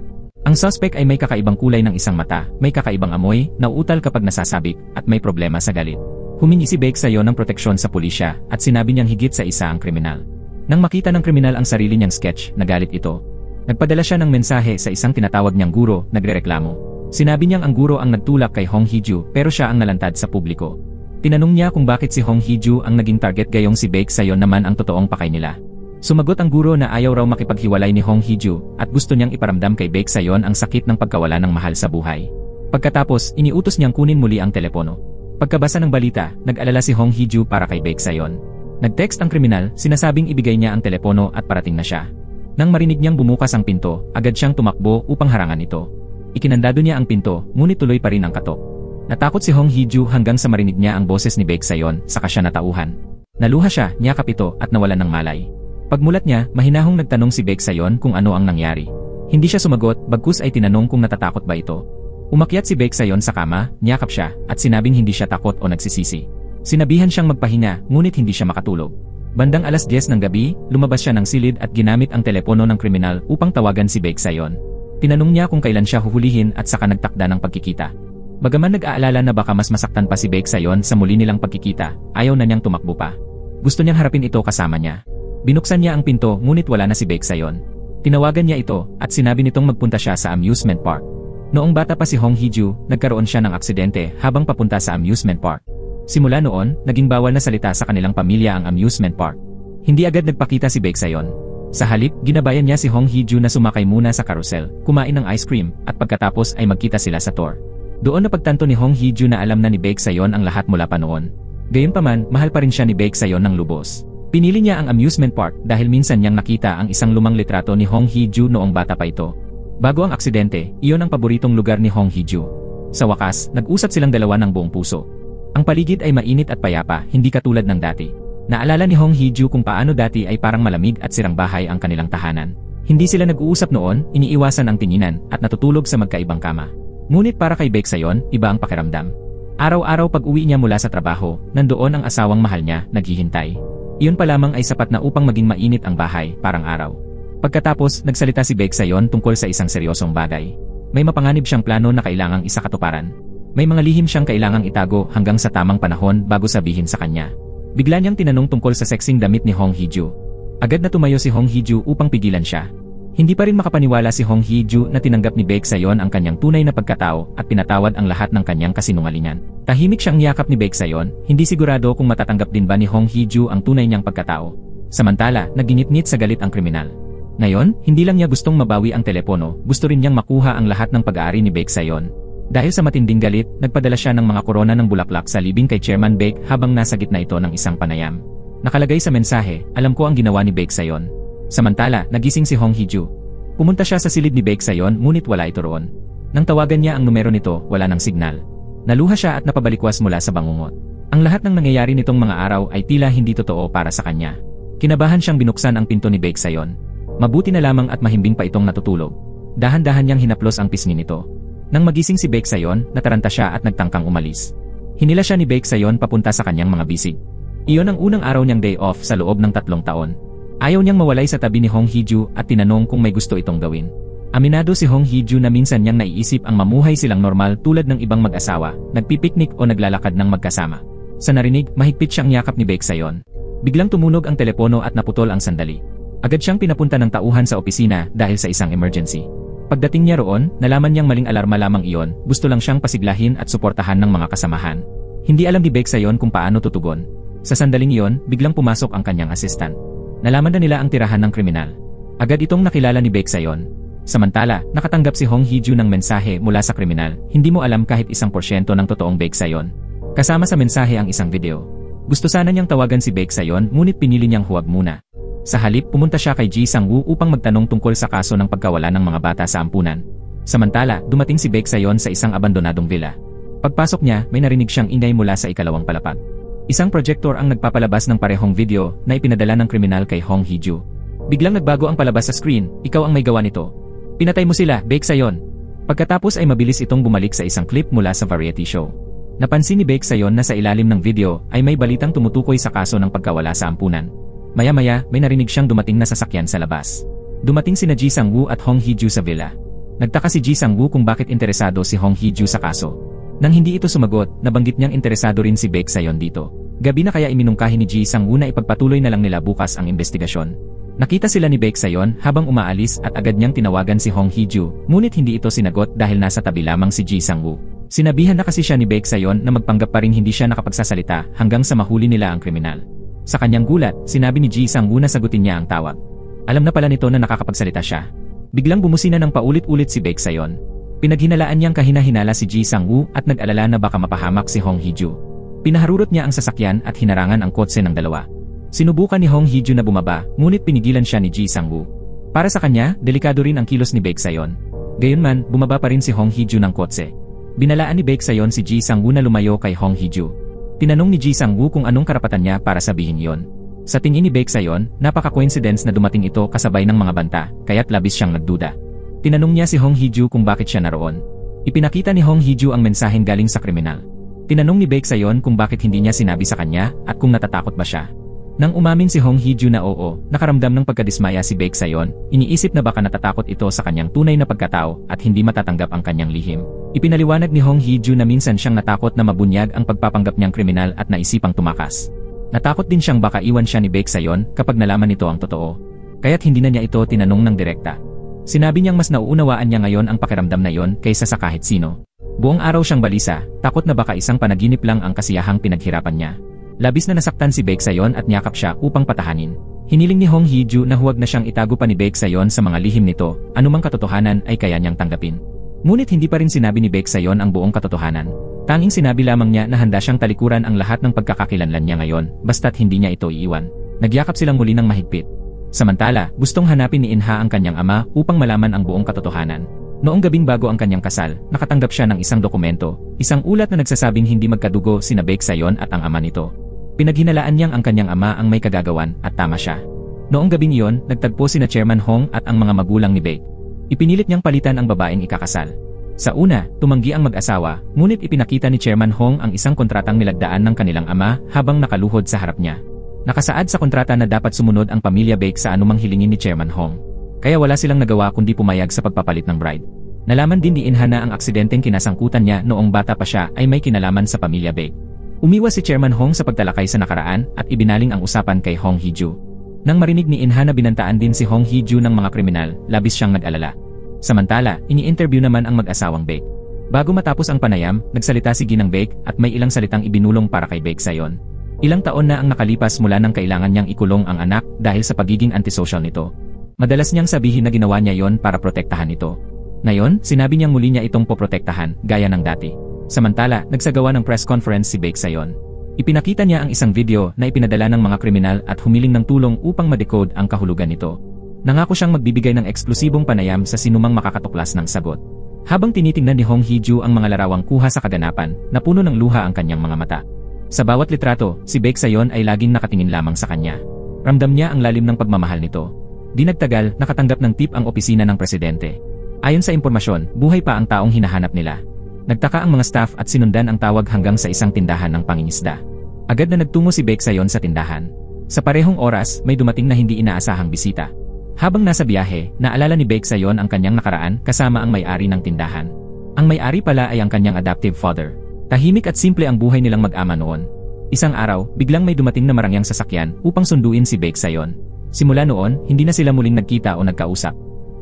Ang suspect ay may kakaibang kulay ng isang mata, may kakaibang amoy, nauutal kapag nasasabik, at may problema sa galit. Humingi si Baek Sayon ng proteksyon sa pulisya at sinabi niyang higit sa isa ang kriminal. Nang makita ng kriminal ang sarili niyang sketch, nagalit ito. Nagpadala siya ng mensahe sa isang tinatawag niyang guro, nagrereklamo. Sinabi niyang ang guro ang nagtulak kay Hong Hee-ju pero siya ang nalantad sa publiko. Tinanong niya kung bakit si Hong Hee-ju ang naging target gayong si Baek Sayon naman ang totoong pakay nila. Sumagot ang guro na ayaw raw makipaghiwalay ni Hong Hee-ju at gusto niyang iparamdam kay Baek Sayon ang sakit ng pagkawala ng mahal sa buhay. Pagkatapos, iniutos niyang kunin muli ang telepono. Pagkabasa ng balita, nag-alala si Hong Hee-ju para kay Baek Sayon. Nag-text ang kriminal, sinasabing ibigay niya ang telepono at parating na siya. Nang marinig niyang bumukas ang pinto, agad siyang tumakbo upang harangan ito. Ikinandado niya ang pinto, ngunit tuloy pa rin ang katok. Natakot si Hong Hee-ju hanggang sa marinig niya ang boses ni Baek Sayon, saka siya natauhan. Naluha siya, niyakap ito at nawalan ng malay. Pagmulat niya, mahinahong nagtanong si Baek Sayon kung ano ang nangyari. Hindi siya sumagot, bagkus ay tinanong kung natatakot ba ito. Umakyat si Baek Sayon sa kama, niyakap siya, at sinabing hindi siya takot o nagsisisi. Sinabihan siyang magpahinga, ngunit hindi siya makatulog. Bandang 10:00 ng gabi, lumabas siya ng silid at ginamit ang telepono ng kriminal upang tawagan si Baek Sayon. Tinanong niya kung kailan siya huhulihin at saka nagtakda ng pagkikita. Bagaman nag-aalala na baka mas masaktan pa si Baek Sayon sa muli nilang pagkikita, ayaw na niyang tumakbo pa. Gusto niyang harapin ito kasama niya. Binuksan niya ang pinto ngunit wala na si Baek Sayon. Tinawagan niya ito at sinabi nitong magpunta siya sa amusement park. Noong bata pa si Hong Hee-ju, nagkaroon siya ng aksidente habang papunta sa amusement park. Simula noon, naging bawal na salita sa kanilang pamilya ang amusement park. Hindi agad nagpakita si Baek Sayon. Sa halip, ginabayan niya si Hong Hee-ju na sumakay muna sa carousel, kumain ng ice cream, at pagkatapos ay magkita sila sa tour. Doon napagtanto ni Hong Hee-ju na alam na ni Baek Sayon ang lahat mula pa noon. Gayunpaman, mahal pa rin siya ni Baek Sayon ng lubos. Pinili niya ang amusement park dahil minsan niyang nakita ang isang lumang litrato ni Hong Hee-ju noong bata pa ito. Bago ang aksidente, iyon ang paboritong lugar ni Hong Hee-ju. Sa wakas, nag-usap silang dalawa ng buong puso. Ang paligid ay mainit at payapa, hindi katulad ng dati. Naalala ni Hong Hee-ju kung paano dati ay parang malamig at sirang bahay ang kanilang tahanan. Hindi sila nag-uusap noon, iniiwasan ang tinginan, at natutulog sa magkaibang kama. Ngunit para kay Baek Sayon, iba ang pakiramdam. Araw-araw pag-uwi niya mula sa trabaho, nandoon ang asawang mahal niya, naghihintay. Iyon pa lamang ay sapat na upang maging mainit ang bahay, parang araw. Pagkatapos, nagsalita si Baek Sayon tungkol sa isang seryosong bagay. May mapanganib siyang plano na kailangang isakatuparan. May mga lihim siyang kailangang itago hanggang sa tamang panahon bago sabihin sa kanya. Bigla niyang tinanong tungkol sa sexing damit ni Hong Hee-ju. Agad na tumayo si Hong Hee-ju upang pigilan siya. Hindi pa rin makapaniwala si Hong Hee-ju na tinanggap ni Baek Sayon ang kanyang tunay na pagkatao at pinatawad ang lahat ng kanyang kasinungalingan. Tahimik siyang niyakap ni Baek Sayon, hindi sigurado kung matatanggap din ba ni Hong Hee-ju ang tunay niyang pagkatao. Samantala, naginit-ngit sa galit ang kriminal. Ngayon, hindi lang niya gustong mabawi ang telepono, gusto rin niyang makuha ang lahat ng pag-aari ni Baek Sayon. Dahil sa matinding galit, nagpadala siya ng mga korona ng bulaklak sa libing kay Chairman Baek habang nasa gitna ito ng isang panayam. Nakalagay sa mensahe, alam ko ang ginawa ni Baek Sayon. Samantala, nagising si Hong Hee-ju. Pumunta siya sa silid ni Baek Sayon ngunit wala ito roon. Nang tawagan niya ang numero nito, wala ng signal. Naluha siya at napabalikwas mula sa bangungot. Ang lahat ng nangyayari nitong mga araw ay tila hindi totoo para sa kanya. Kinabahan siyang binuksan ang pinto ni Baek Sayon. Mabuti na lamang at mahimbing pa itong natutulog. Dahan-dahan niyang hinaplos ang pisngi nito. Nang magising si Baek Sayon, nataranta siya at nagtangkang umalis. Hinila siya ni Baek Sayon papunta sa kanyang mga bisig. Iyon ang unang araw niyang day off sa loob ng 3 taon. Ayaw niyang mawalay sa tabi ni Hong Hee-ju at tinanong kung may gusto itong gawin. Aminado si Hong Hee-ju na minsan niyang naiisip ang mamuhay silang normal tulad ng ibang mag-asawa, nagpipiknik o naglalakad ng magkasama. Sa narinig, mahigpit siyang yakap ni Baek Sayon. Biglang tumunog ang telepono at naputol ang sandali. Agad siyang pinapunta ng tauhan sa opisina dahil sa isang emergency. Pagdating niya roon, nalaman niyang maling alarma lamang iyon, gusto lang siyang pasiglahin at suportahan ng mga kasamahan. Hindi alam ni Baek Sayon kung paano tutugon. Sa sandaling iyon, biglang pumasok ang kanyang assistant. Nalaman na nila ang tirahan ng kriminal. Agad itong nakilala ni Baek Sayon. Samantala, nakatanggap si Hong Hee-ju ng mensahe mula sa kriminal, hindi mo alam kahit 1% ng totoong Baek Sayon. Kasama sa mensahe ang isang video. Gusto sana niyang tawagan si Baek Sayon ngunit pinili niyang huwag muna. Sa halip, pumunta siya kay Ji Sang-woo upang magtanong tungkol sa kaso ng pagkawala ng mga bata sa ampunan. Samantala, dumating si Baek Sayon sa isang abandonadong villa. Pagpasok niya, may narinig siyang ingay mula sa ikalawang palapag. Isang projector ang nagpapalabas ng parehong video na ipinadala ng kriminal kay Hong Hee-ju. Biglang nagbago ang palabas sa screen, ikaw ang may gawa nito. Pinatay mo sila, Baeksayon. Pagkatapos ay mabilis itong bumalik sa isang clip mula sa variety show. Napansin ni Baeksayon na sa ilalim ng video ay may balitang tumutukoy sa kaso ng pagkawala sa ampunan. Maya-maya, may narinig siyang dumating na sasakyan sa labas. Dumating sina Ji Sang-woo at Hong Hee-ju sa villa. Nagtaka si Ji Sang-woo kung bakit interesado si Hong Hee-ju sa kaso. Nang hindi ito sumagot, nabanggit niyang interesado rin si Baeksayon dito. Gabi na kaya iminungkahi ni Ji Sang-woo na ipagpatuloy na lang nila bukas ang investigasyon. Nakita sila ni Baeksayon habang umaalis at agad niyang tinawagan si Hong Hee-ju, ngunit hindi ito sinagot dahil nasa tabi lamang si Ji Sang-woo. Sinabihan na kasi siya ni Baeksayon na magpanggap pa rin hindi siya nakapagsasalita hanggang sa mahuli nila ang kriminal. Sa kanyang gulat, sinabi ni Ji Sang-woo na sagutin niya ang tawag. Alam na pala nito na nakakapagsalita siya. Biglang bumusina ng paulit-ulit si Baeksayon. Pinaghinalaan niyang kahina-hinala si Ji Sang-woo at nag-alala na baka mapahamak si Hong Hee-ju. Pinaharurot niya ang sasakyan at hinarangan ang kotse ng dalawa. Sinubukan ni Hong Hee-ju na bumaba, ngunit pinigilan siya ni Ji Sang-woo. Para sa kanya, delikado rin ang kilos ni Baeksayon. Gayunman, bumaba pa rin si Hong Hee-ju ng kotse. Binalaan ni Baeksayon si Ji Sang-woo na lumayo kay Hong Hee-ju. Tinanong ni Ji Sang-woo kung anong karapatan niya para sabihin yon. Sa tingin ni Baeksayon, napaka-coincidence na dumating ito kasabay ng mga banta, kaya't labis siyang nagduda. Tinanong niya si Hong Hee-ju kung bakit siya naroon. Ipinakita ni Hong Hee-ju ang mensaheng galing sa kriminal. Tinanong ni Baeksayon kung bakit hindi niya sinabi sa kanya at kung natatakot ba siya. Nang umamin si Hong Hee-ju na oo, nakaramdam ng pagkadismaya si Baeksayon, iniisip na baka natatakot ito sa kanyang tunay na pagkatao at hindi matatanggap ang kanyang lihim. Ipinaliwanag ni Hong Hee-ju na minsan siyang natakot na mabunyag ang pagpapanggap niyang kriminal at naisipang tumakas. Natakot din siyang baka iwan siya ni Baeksayon kapag nalaman nito ang totoo. Kaya't hindi na niya ito tinanong ng direkta. Sinabi niyang mas nauunawaan niya ngayon ang pakiramdam na yon kaysa sa kahit sino. Buong araw siyang balisa, takot na baka isang panaginip lang ang kasiyahang pinaghirapan niya. Labis na nasaktan si Baeksayon at niyakap siya upang patahanin. Hiniling ni Hong Hee-ju na huwag na siyang itago pa ni Baeksayon sa mga lihim nito, anumang katotohanan ay kaya niyang tanggapin. Ngunit hindi pa rin sinabi ni Baeksayon ang buong katotohanan. Tanging sinabi lamang niya na handa siyang talikuran ang lahat ng pagkakakilanlan niya ngayon, basta't hindi niya ito iiwan. Nagyakap silang muli ng mahigpit. Samantala, gustong hanapin ni Inha ang kanyang ama upang malaman ang buong katotohanan. Noong gabing bago ang kanyang kasal, nakatanggap siya ng isang dokumento, isang ulat na nagsasabing hindi magkadugo sina Baeksayon at ang ama nito. Pinaghinalaan niyang ang kanyang ama ang may kagagawan at tama siya. Noong gabing iyon, nagtagpo sina Chairman Hong at ang mga magulang ni Baek. Ipinilit niyang palitan ang babaeng ikakasal. Sa una, tumanggi ang mag-asawa, ngunit ipinakita ni Chairman Hong ang isang kontratang nilagdaan ng kanilang ama habang nakaluhod sa harap niya. Nakasaad sa kontrata na dapat sumunod ang pamilya Baek sa anumang hilingin ni Chairman Hong. Kaya wala silang nagawa kundi pumayag sa pagpapalit ng bride. Nalaman din ni Inha na ang aksidenteng kinasangkutan niya noong bata pa siya ay may kinalaman sa pamilya Baek. Umiwas si Chairman Hong sa pagtalakay sa nakaraan at ibinaling ang usapan kay Hong Hee-ju. Nang marinig ni Inha na binantaan din si Hong Hee-ju ng mga kriminal, labis siyang nag-alala. Samantala, ini-interview naman ang mag-asawang Baek. Bago matapos ang panayam, nagsalita si Ginang Baek at may ilang salitang ibinulong para kay Baeksayon. Ilang taon na ang nakalipas mula nang kailangan niyang ikulong ang anak dahil sa pagiging antisocial nito. Madalas niyang sabihin na ginawa niya yon para protektahan ito. Ngayon, sinabi niyang muli niya itong poprotektahan, gaya ng dati. Samantala, nagsagawa ng press conference si Baeksayon. Ipinakita niya ang isang video na ipinadala ng mga kriminal at humiling ng tulong upang ma-decode ang kahulugan nito. Nangako siyang magbibigay ng eksklusibong panayam sa sinumang makakatuklas ng sagot. Habang tinitingnan ni Hong Hee-ju ang mga larawang kuha sa kaganapan, napuno ng luha ang kanyang mga mata. Sa bawat litrato, si Baeksayon ay laging nakatingin lamang sa kanya. Ramdam niya ang lalim ng pagmamahal nito. Di nagtagal, nakatanggap ng tip ang opisina ng presidente. Ayon sa impormasyon, buhay pa ang taong hinahanap nila. Nagtaka ang mga staff at sinundan ang tawag hanggang sa isang tindahan ng pangingisda. Agad na nagtungo si Baeksayon sa tindahan. Sa parehong oras, may dumating na hindi inaasahang bisita. Habang nasa biyahe, naalala ni Baeksayon ang kanyang nakaraan kasama ang may-ari ng tindahan. Ang may-ari pala ay ang kanyang adoptive father. Tahimik at simple ang buhay nilang mag-ama noon. Isang araw, biglang may dumating na marangyang sasakyan upang sunduin si Baeksayon. Simula noon, hindi na sila muling nagkita o nagkausap.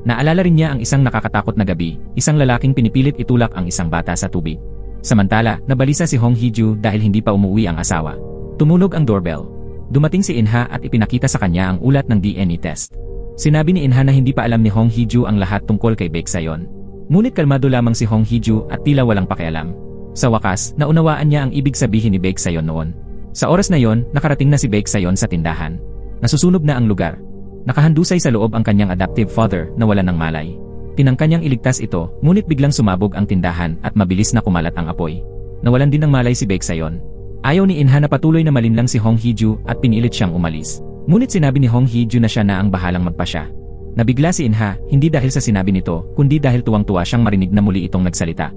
Naalala rin niya ang isang nakakatakot na gabi, isang lalaking pinipilit itulak ang isang bata sa tubig. Samantala, nabalisa si Hong Hee-ju dahil hindi pa umuwi ang asawa. Tumunog ang doorbell. Dumating si Inha at ipinakita sa kanya ang ulat ng DNA test. Sinabi ni Inha na hindi pa alam ni Hong Hee-ju ang lahat tungkol kay Baeksayon. Ngunit kalmado lamang si Hong Hee-ju at tila walang pakialam. Sa wakas, naunawaan niya ang ibig sabihin ni Baeksayon noon. Sa oras na yon, nakarating na si Baeksayon sa tindahan. Nasusunog na ang lugar. Nakahandusay sa loob ang kanyang adoptive father na wala ng malay. Tinangka niyang iligtas ito, ngunit biglang sumabog ang tindahan at mabilis na kumalat ang apoy. Nawalan din ng malay si Baeksayon. Ayaw ni Inha na patuloy na malinlang si Hong Hee-ju at pinilit siyang umalis. Ngunit sinabi ni Hong Hee-ju na siya na ang bahalang magpasya. Nabigla si In-ha, hindi dahil sa sinabi nito, kundi dahil tuwang-tuwa siyang marinig na muli itong nagsalita.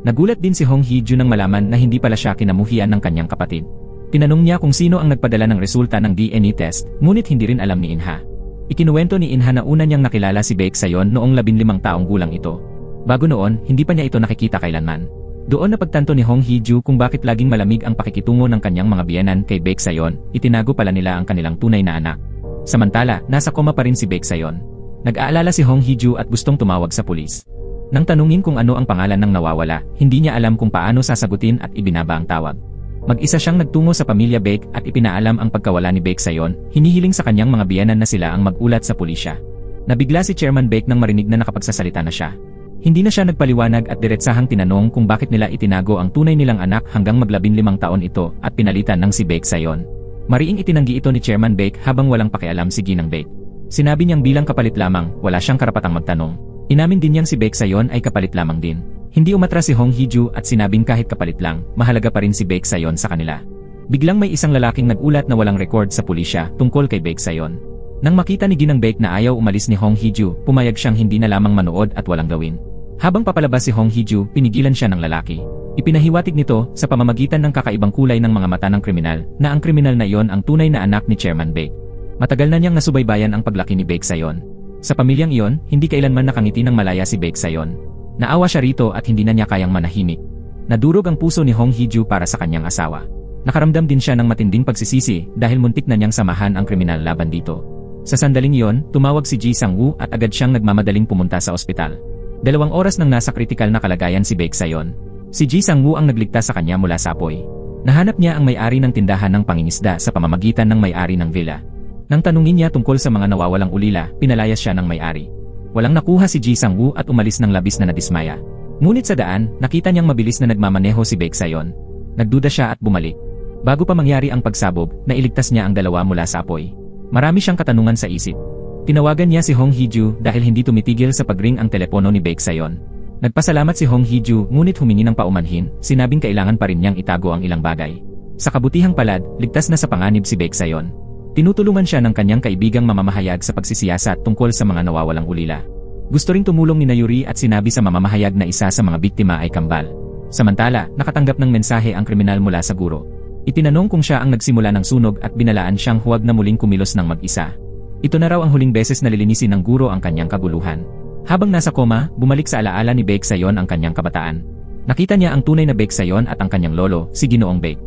Nagulat din si Hong Hee-ju nang malaman na hindi pala siya kinamuhian ng kanyang kapatid. Tinanong niya kung sino ang nagpadala ng resulta ng DNA test, ngunit hindi rin alam ni In-ha. Ikinuwento ni In-ha na una niyang nakilala si Baek Sayon noong 15 taong gulang ito. Bago noon, hindi pa niya ito nakikita kailanman. Doon napagtanto ni Hong Hee-ju kung bakit laging malamig ang pakikitungo ng kanyang mga biyenan kay Baek Sayon, itinago pala nila ang kanilang tunay na anak. Samantala, nasa koma pa rin si Baek Sayon. Nag-aalala si Hong Hee-ju at gustong tumawag sa pulis. Nang tanungin kung ano ang pangalan ng nawawala, hindi niya alam kung paano sasagutin at ibinaba ang tawag. Mag-isa siyang nagtungo sa pamilya Baek at ipinaalam ang pagkawala ni Baek Sayon, hinihiling sa kanyang mga biyenan na sila ang mag-ulat sa pulisya. Nabigla si Chairman Baek nang marinig na nakapagsasalita na siya. Hindi na siya nagpaliwanag at diretsahang tinanong kung bakit nila itinago ang tunay nilang anak hanggang mag-15 taon ito at pinalitan ng si Baek Sayon. Mariing itinanggi ito ni Chairman Baek habang walang pakialam si Ginang Baek. Sinabi niyang bilang kapalit lamang, wala siyang karapatang magtanong. Inamin din niyang si Baek Sayon ay kapalit lamang din. Hindi umatras si Hong Hee-ju at sinabing kahit kapalit lang, mahalaga pa rin si Baek Sayon sa kanila. Biglang may isang lalaking nagulat na walang record sa pulisya tungkol kay Baek Sayon. Nang makita ni Ginang Baek na ayaw umalis ni Hong Hee-ju, pumayag siyang hindi na lamang manood at walang gawin. Habang papalabas si Hong Hee-ju, pinigilan siya ng lalaki. Ipinahiwatig nito sa pamamagitan ng kakaibang kulay ng mga mata ng kriminal na ang kriminal na iyon ang tunay na anak ni Chairman Baek. Matagal na niyang nasubaybayan ang paglaki ni Baek Sayon. Sa pamilyang iyon, hindi kailanman nakangiti ng malaya si Baek Sayon. Naawa siya rito at hindi na niya kayang manahimik. Nadurog ang puso ni Hong Hee-ju para sa kanyang asawa. Nakaramdam din siya ng matinding pagsisisi dahil muntik na niyang samahan ang kriminal laban dito. Sa sandaling iyon, tumawag si Ji Sang-woo at agad siyang nagmamadaling pumunta sa ospital. 2 oras nang nasa kritikal na kalagayan si Baek Sayon. Si Ji Sang-woo ang nagligtas sa kanya mula sa apoy. Nahanap niya ang may-ari ng tindahan ng pangingisda sa pamamagitan ng may-ari ng villa. Nang tanungin niya tungkol sa mga nawawalang ulila, pinalayas siya ng may-ari. Walang nakuha si Ji Sang-woo at umalis ng labis na nadismaya. Ngunit sa daan, nakita niyang mabilis na nagmamaneho si Baek Sayon. Nagduda siya at bumalik. Bago pa mangyari ang pagsabog, nailigtas niya ang dalawa mula sa apoy. Marami siyang katanungan sa isip. Tinawagan niya si Hong Hee-ju dahil hindi tumitigil sa pagring ang telepono ni Baek Sayon. Nagpasalamat si Hong Hee-ju ngunit humingi ng paumanhin, sinabing kailangan pa rin niyang itago ang ilang bagay. Sa kabutihang palad, ligtas na sa panganib si Baek Sayon. Tinutulungan siya ng kanyang kaibigang mamamahayag sa pagsisiyasat tungkol sa mga nawawalang ulila. Gusto ring tumulong ni Yuri at sinabi sa mamamahayag na isa sa mga biktima ay kambal. Samantala, nakatanggap ng mensahe ang kriminal mula sa guro. Itinanong kung siya ang nagsimula ng sunog at binalaan siyang huwag na muling kumilos ng mag-isa. Ito na raw ang huling beses na lilinisin ng guro ang kanyang kaguluhan. Habang nasa koma, bumalik sa alaala ni Baek Sayon ang kanyang kabataan. Nakita niya ang tunay na Baek Sayon at ang kanyang lolo, si Ginoong Baek.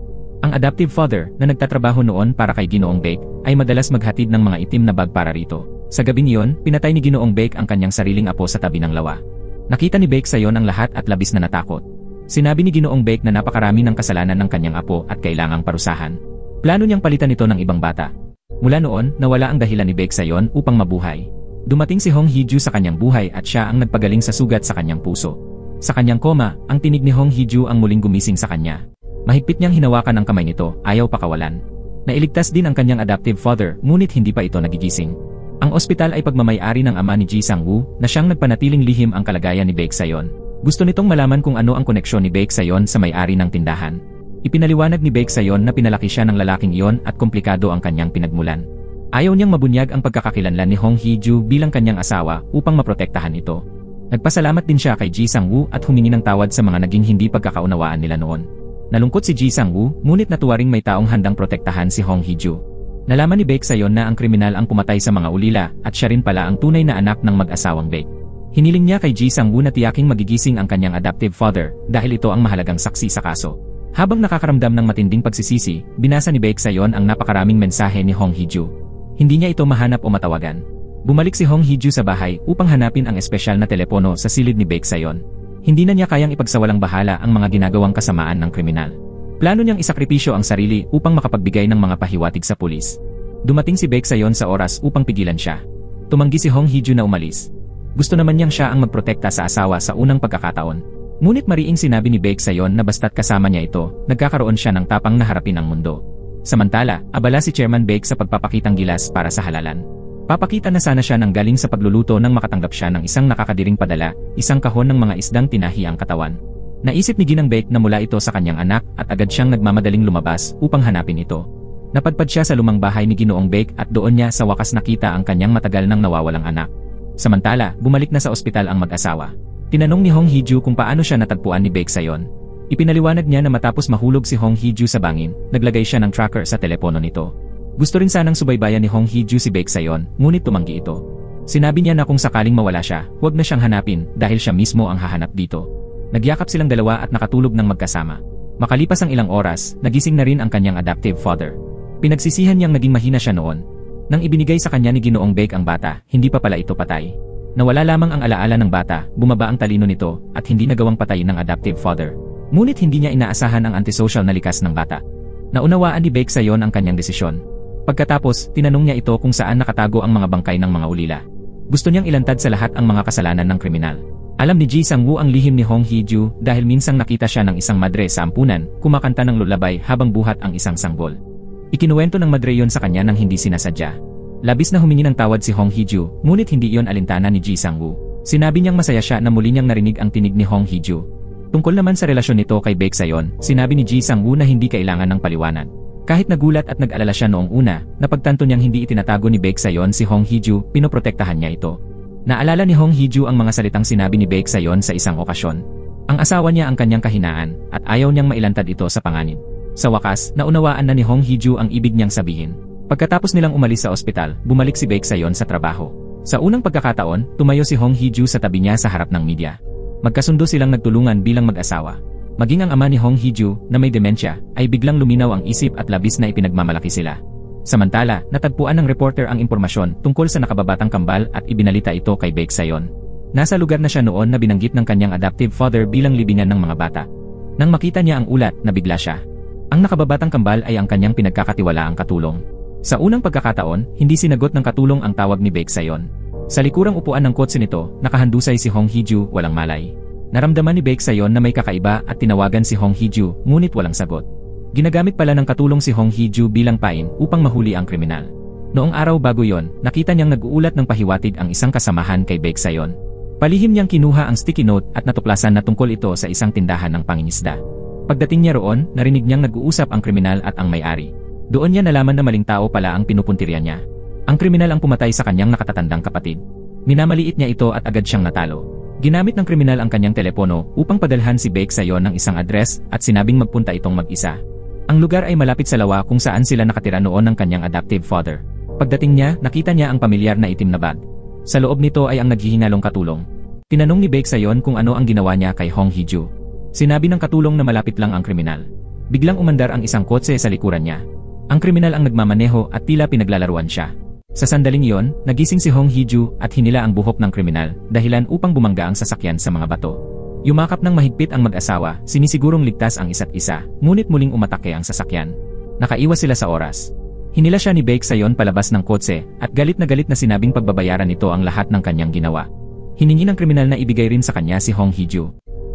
Ang adoptive father na nagtatrabaho noon para kay Ginoong Baek ay madalas maghatid ng mga itim na bag para rito. Sa gabing iyon, pinatay ni Ginoong Baek ang kanyang sariling apo sa tabi ng lawa. Nakita ni Baek Sayon ang lahat at labis na natakot. Sinabi ni Ginoong Baek na napakarami ng kasalanan ng kanyang apo at kailangang parusahan. Plano niyang palitan ito ng ibang bata. Mula noon, nawala ang dahilan ni Baek Sayon upang mabuhay. Dumating si Hong Hee-ju sa kanyang buhay at siya ang nagpagaling sa sugat sa kanyang puso. Sa kanyang koma, ang tinig ni Hong Hee-ju ang muling gumising sa kanya. Mahigpit niyang hinawakan ang kamay nito, ayaw pakawalan. Nailigtas din ang kanyang adoptive father, ngunit hindi pa ito nagigising. Ang ospital ay pagmamay-ari ng ama ni Ji Sang-woo na siyang nagpanatiling lihim ang kalagayan ni Baek Sayon. Gusto nitong malaman kung ano ang koneksyon ni Baek Sayon sa may-ari ng tindahan. Ipinaliwanag ni Baek Sayon na pinalaki siya ng lalaking iyon at komplikado ang kanyang pinagmulan. Ayaw niyang mabunyag ang pagkakakilanlan ni Hong Hee-ju bilang kanyang asawa upang maprotektahan ito. Nagpasalamat din siya kay Ji Sang-woo at humingi ng tawad sa mga naging hindi pagkakaunawaan nila noon. Nalungkot si Ji Sang-woo, ngunit natuwa ring may taong handang protektahan si Hong Hee-ju. Nalaman ni Baek Sayon na ang kriminal ang pumatay sa mga ulila at siya rin pala ang tunay na anak ng mag-asawang Baek. Hiniling niya kay Ji Sang-woo na tiyaking magigising ang kanyang adoptive father dahil ito ang mahalagang saksi sa kaso. Habang nakakaramdam ng matinding pagsisisi, binasa ni Baek Sayon ang napakaraming mensahe ni Hong Hee-ju. Hindi niya ito mahanap o matawagan. Bumalik si Hong Hee-ju sa bahay upang hanapin ang espesyal na telepono sa silid ni Baek Sayon. Hindi na niya kayang ipagsawalang bahala ang mga ginagawang kasamaan ng kriminal. Plano niyang isakripisyo ang sarili upang makapagbigay ng mga pahiwatig sa pulis. Dumating si Baek Sayon sa oras upang pigilan siya. Tumanggi si Hong Hee-ju na umalis. Gusto naman niyang siya ang magprotekta sa asawa sa unang pagkakataon. Ngunit mariing sinabi ni Baek Sayon na basta't kasama niya ito, nagkakaroon siya ng tapang na harapin ang mundo. Samantala, abala si Chairman Baek sa pagpapakitang gilas para sa halalan. Papakita na sana siya ng galing sa pagluluto nang makatanggap siya ng isang nakakadiring padala, isang kahon ng mga isdang tinahi ang katawan. Naisip ni Ginang Baek na mula ito sa kanyang anak at agad siyang nagmamadaling lumabas upang hanapin ito. Napadpad siya sa lumang bahay ni Ginoong Baek at doon niya sa wakas nakita ang kanyang matagal nang nawawalang anak. Samantala, bumalik na sa ospital ang mag-asawa. Tinanong ni Hong Hee-ju kung paano siya natagpuan ni Baek Sayon. Ipinaliwanag niya na matapos mahulog si Hong Hee-ju sa bangin, naglagay siya ng tracker sa telepono nito. Gusto rin sanang subaybayan ni Hong Hee-ju si Baek Sayon, ngunit tumanggi ito. Sinabi niya na kung sakaling mawala siya, huwag na siyang hanapin dahil siya mismo ang hahanap dito. Nagyakap silang dalawa at nakatulog ng magkasama. Makalipas ang ilang oras, nagising na rin ang kanyang adoptive father. Pinagsisihan niyang naging mahina siya noon. Nang ibinigay sa kanya ni Ginoong Baek ang bata, hindi pa pala ito patay. Nawala lamang ang alaala ng bata, bumaba ang talino nito, at hindi nagawang patayin ng adoptive father. Ngunit hindi niya inaasahan ang antisocial na likas ng bata. Naunawaan ni Baek Sayon ang kanyang desisyon. Pagkatapos, tinanong niya ito kung saan nakatago ang mga bangkay ng mga ulila. Gusto niyang ilantad sa lahat ang mga kasalanan ng kriminal. Alam ni Ji Sang-woo ang lihim ni Hong Hee-ju dahil minsang nakita siya ng isang madre sa ampunan, kumakanta ng lullaby habang buhat ang isang sanggol. Ikinuwento ng madre yon sa kanya nang hindi sinasadya. Labis na humingi ng tawad si Hong Hee-ju, ngunit hindi iyon alintana ni Ji Sang-woo. Sinabi niyang masaya siya na muli niyang narinig ang tinig ni Hong Hee-ju. Tungkol naman sa relasyon nito kay Baek Sayon, sinabi ni Ji Sang-woo na hindi kailangan ng paliwanag. Kahit nagulat at nag-alala siya noong una, napagtanto niyang hindi itinatago ni Baek Sayon si Hong Hee-ju, pinoprotektahan niya ito. Naalala ni Hong Hee-ju ang mga salitang sinabi ni Baek Sayon sa isang okasyon. Ang asawa niya ang kanyang kahinaan, at ayaw niyang mailantad ito sa panganib. Sa wakas, naunawaan na ni Hong Hee-ju ang ibig niyang sabihin. Pagkatapos nilang umalis sa ospital, bumalik si Baek Sayon sa trabaho. Sa unang pagkakataon, tumayo si Hong Hee-ju sa tabi niya sa harap ng media. Magkasundo silang nagtulungan bilang mag-asawa. Maging ang ama ni Hong Hee-ju, na may demensya, ay biglang luminaw ang isip at labis na ipinagmamalaki sila. Samantala, natagpuan ng reporter ang impormasyon tungkol sa nakababatang kambal at ibinalita ito kay Baek Sayon. Nasa lugar na siya noon na binanggit ng kanyang adoptive father bilang libingan ng mga bata. Nang makita niya ang ulat, nabigla siya. Ang nakababatang kambal ay ang kanyang pinagkakatiwalaang katulong. Sa unang pagkakataon, hindi sinagot ng katulong ang tawag ni Baek Sayon. Sa likurang upuan ng kotse nito, nakahandusay si Hong Hee-ju, walang malay. Naramdaman ni Baek Sayon na may kakaiba at tinawagan si Hong Hee-ju, ngunit walang sagot. Ginagamit pala ng katulong si Hong Hee-ju bilang pain upang mahuli ang kriminal. Noong araw bago yon, nakita niyang nag-uulat ng pahiwatig ang isang kasamahan kay Baek Sayon. Palihim niyang kinuha ang sticky note at natuklasan na tungkol ito sa isang tindahan ng pangingisda. Pagdating niya roon, narinig niyang nag-uusap ang kriminal at ang may-ari. Doon niya nalaman na maling tao pala ang pinupuntirya niya. Ang kriminal ang pumatay sa kanyang nakatatandang kapatid. Minamaliit niya ito at agad siyang natalo. Ginamit ng kriminal ang kanyang telepono upang padalhan si Baek Sayon ng isang address at sinabing magpunta itong mag-isa. Ang lugar ay malapit sa lawa kung saan sila nakatira noon ng kanyang adoptive father. Pagdating niya, nakita niya ang pamilyar na itim na bag. Sa loob nito ay ang naghihingalong katulong. Tinanong ni Baek Sayon kung ano ang ginawa niya kay Hong Hee-ju. Sinabi ng katulong na malapit lang ang kriminal. Biglang umandar ang isang kotse sa likuran niya. Ang kriminal ang nagmamaneho at tila pinaglalaruan siya. Sa sandaling iyon, nagising si Hong Hee-ju at hinila ang buhok ng kriminal, dahilan upang bumangga ang sasakyan sa mga bato. Yumakap ng mahigpit ang mag-asawa, sinisigurong ligtas ang isa't isa, ngunit muling umatake ang sasakyan. Nakaiwas sila sa oras. Hinila siya ni Baek Sayon palabas ng kotse, at galit na sinabing pagbabayaran nito ang lahat ng kanyang ginawa. Hiningi ng kriminal na ibigay rin sa kanya si Hong Hee-ju.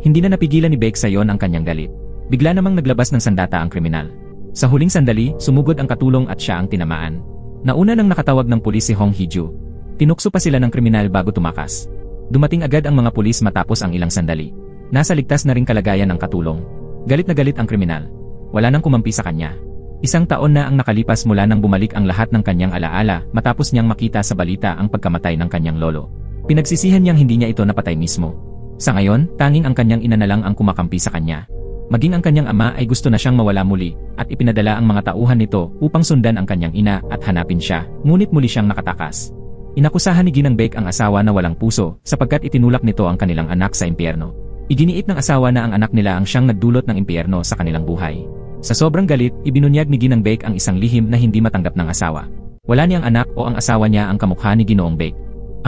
Hindi na napigilan ni Baek Sayon ang kanyang galit. Bigla namang naglabas ng sandata ang kriminal. Sa huling sandali, sumugod ang katulong at siya ang tinamaan. Nauna nang nakatawag ng pulis si Hong Hee-ju. Tinukso pa sila ng kriminal bago tumakas. Dumating agad ang mga pulis matapos ang ilang sandali. Nasa ligtas na ring kalagayan ang katulong. Galit na galit ang kriminal. Wala nang kumampi sa kanya. Isang taon na ang nakalipas mula nang bumalik ang lahat ng kanyang alaala matapos niyang makita sa balita ang pagkamatay ng kanyang lolo. Pinagsisihan niyang hindi niya ito napatay mismo. Sa ngayon, tanging ang kanyang ina na lang ang kumakampi sa kanya. Maging ang kanyang ama ay gusto na siyang mawala muli at ipinadala ang mga tauhan nito upang sundan ang kanyang ina at hanapin siya, ngunit muli siyang nakatakas. Inakusahan ni Ginang Baek ang asawa na walang puso sapagkat itinulak nito ang kanilang anak sa impyerno. Iginiit ng asawa na ang anak nila ang siyang nagdulot ng impyerno sa kanilang buhay. Sa sobrang galit, ibinunyag ni Ginang Baek ang isang lihim na hindi matanggap ng asawa. Wala niyang anak o ang asawa niya ang kamukha ni Ginoong Baek.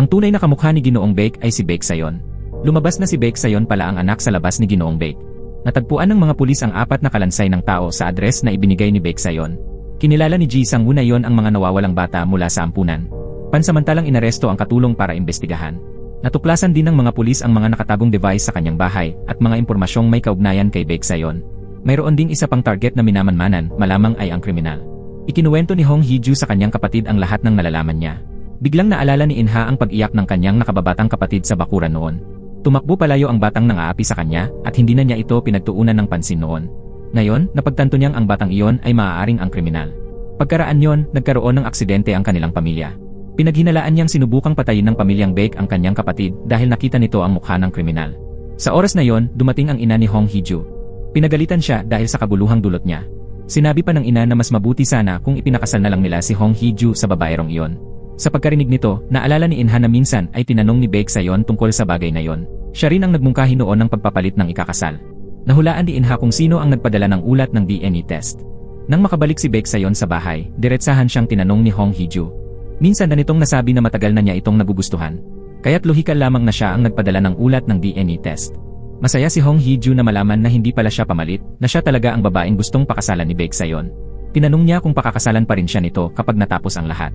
Ang tunay na kamukha ni Ginoong Baek ay si Baek Sayon. Lumabas na si Baek Sayon pala ang anak sa labas ni Ginoong Baek. Natagpuan ng mga pulis ang 4 na kalansay ng tao sa address na ibinigay ni Baek Sayon. Kinilala ni Ji Sang-woo na yon ang mga nawawalang bata mula sa ampunan. Pansamantalang inaresto ang katulong para imbestigahan. Natuklasan din ng mga pulis ang mga nakatagong device sa kanyang bahay at mga impormasyong may kaugnayan kay Baek Sayon. Mayroon ding isa pang target na minamanmanan, malamang ay ang kriminal. Ikinuwento ni Hong Hee-ju sa kanyang kapatid ang lahat ng nalalaman niya. Biglang naalala ni Inha ang pag-iyak ng kanyang nakababatang kapatid sa bakuran noon. Tumakbo palayo ang batang nang-aapi sa kanya at hindi na niya ito pinagtuunan ng pansin noon. Ngayon, napagtanto niyang ang batang iyon ay maaaring ang kriminal. Pagkaraan yon, nagkaroon ng aksidente ang kanilang pamilya. Pinaghinalaan niyang sinubukang patayin ng pamilyang Baek ang kanyang kapatid dahil nakita nito ang mukha ng kriminal. Sa oras na yon, dumating ang ina ni Hong Hee-ju. Pinagalitan siya dahil sa kabuluhang dulot niya. Sinabi pa ng ina na mas mabuti sana kung ipinakasal na lang nila si Hong Hee-ju sa babaerong iyon. Sa pagkarinig nito, naalala ni Inha na minsan ay tinanong ni Baek Sayon tungkol sa bagay na yon. Siya rin ang nagmungkahi noon ng pagpapalit ng ikakasal. Nahulaan ni Inha kung sino ang nagpadala ng ulat ng DNA test. Nang makabalik si Baek Sayon sa bahay, diretsahan siyang tinanong ni Hong Hee-ju. Minsan na nitong nasabi na matagal na niya itong nagugustuhan. Kaya't lohikal lamang na siya ang nagpadala ng ulat ng DNA test. Masaya si Hong Hee-ju na malaman na hindi pala siya pamalit, na siya talaga ang babaeng gustong pakasalan ni Baek Sayon. Tinanong niya kung pakakasalan pa rin siya nito kapag natapos ang lahat.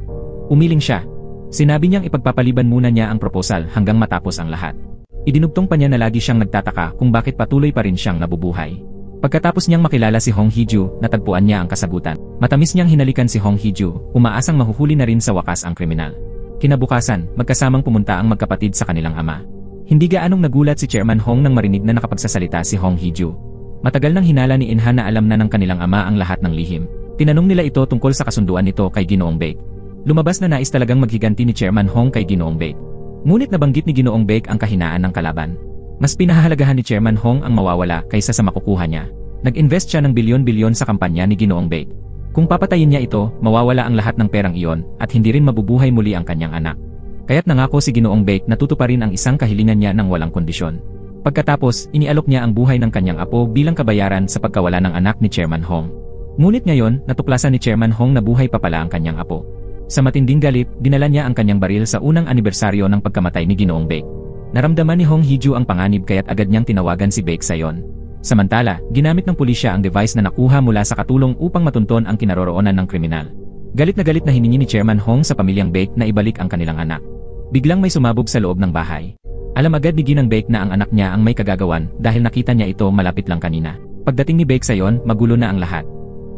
Umiling siya. Sinabi niyang ipagpapaliban muna niya ang proposal hanggang matapos ang lahat. Idinugtong pa niya na lagi siyang nagtataka kung bakit patuloy pa rin siyang nabubuhay. Pagkatapos niyang makilala si Hong Hee-ju, natagpuan niya ang kasagutan. Matamis niyang hinalikan si Hong Hee-ju, umaasang mahuhuli na rin sa wakas ang kriminal. Kinabukasan, magkasamang pumunta ang magkapatid sa kanilang ama. Hindi gaanong nagulat si Chairman Hong nang marinig na nakapagsasalita si Hong Hee-ju. Matagal nang hinala ni Inha na alam na ng kanilang ama ang lahat ng lihim. Tinanong nila ito tungkol sa kasunduan nito kay Ginoong Baek. Lumabas na nais talagang maghiganti ni Chairman Hong kay Ginoong Baek. Ngunit nabanggit ni Ginoong Baek ang kahinaan ng kalaban. Mas pinahahalagahan ni Chairman Hong ang mawawala kaysa sa makukuha niya. Nag-invest siya ng bilyon-bilyon sa kampanya ni Ginoong Baek. Kung papatayin niya ito, mawawala ang lahat ng perang iyon at hindi rin mabubuhay muli ang kanyang anak. Kaya't nangako si Ginoong Baek na tutuparin ang isang kahilingan niya ng walang kondisyon. Pagkatapos, inialok niya ang buhay ng kanyang apo bilang kabayaran sa pagkawala ng anak ni Chairman Hong. Ngunit ngayon, natuklasan ni Chairman Hong na buhay pa pala ang kanyang apo. Sa matinding galit, dinala niya ang kanyang baril sa unang anibersaryo ng pagkamatay ni Ginoong Baek. Naramdaman ni Hong Hee-ju ang panganib kaya't agad niyang tinawagan si Baek Sayon. Samantala, ginamit ng pulisya ang device na nakuha mula sa katulong upang matunton ang kinaroroonan ng kriminal. Galit na hiningi ni Chairman Hong sa pamilyang Baek na ibalik ang kanilang anak. Biglang may sumabog sa loob ng bahay. Alam agad ni Ginang Baek na ang anak niya ang may kagagawan dahil nakita niya ito malapit lang kanina. Pagdating ni Baek Sayon, magulo na ang lahat.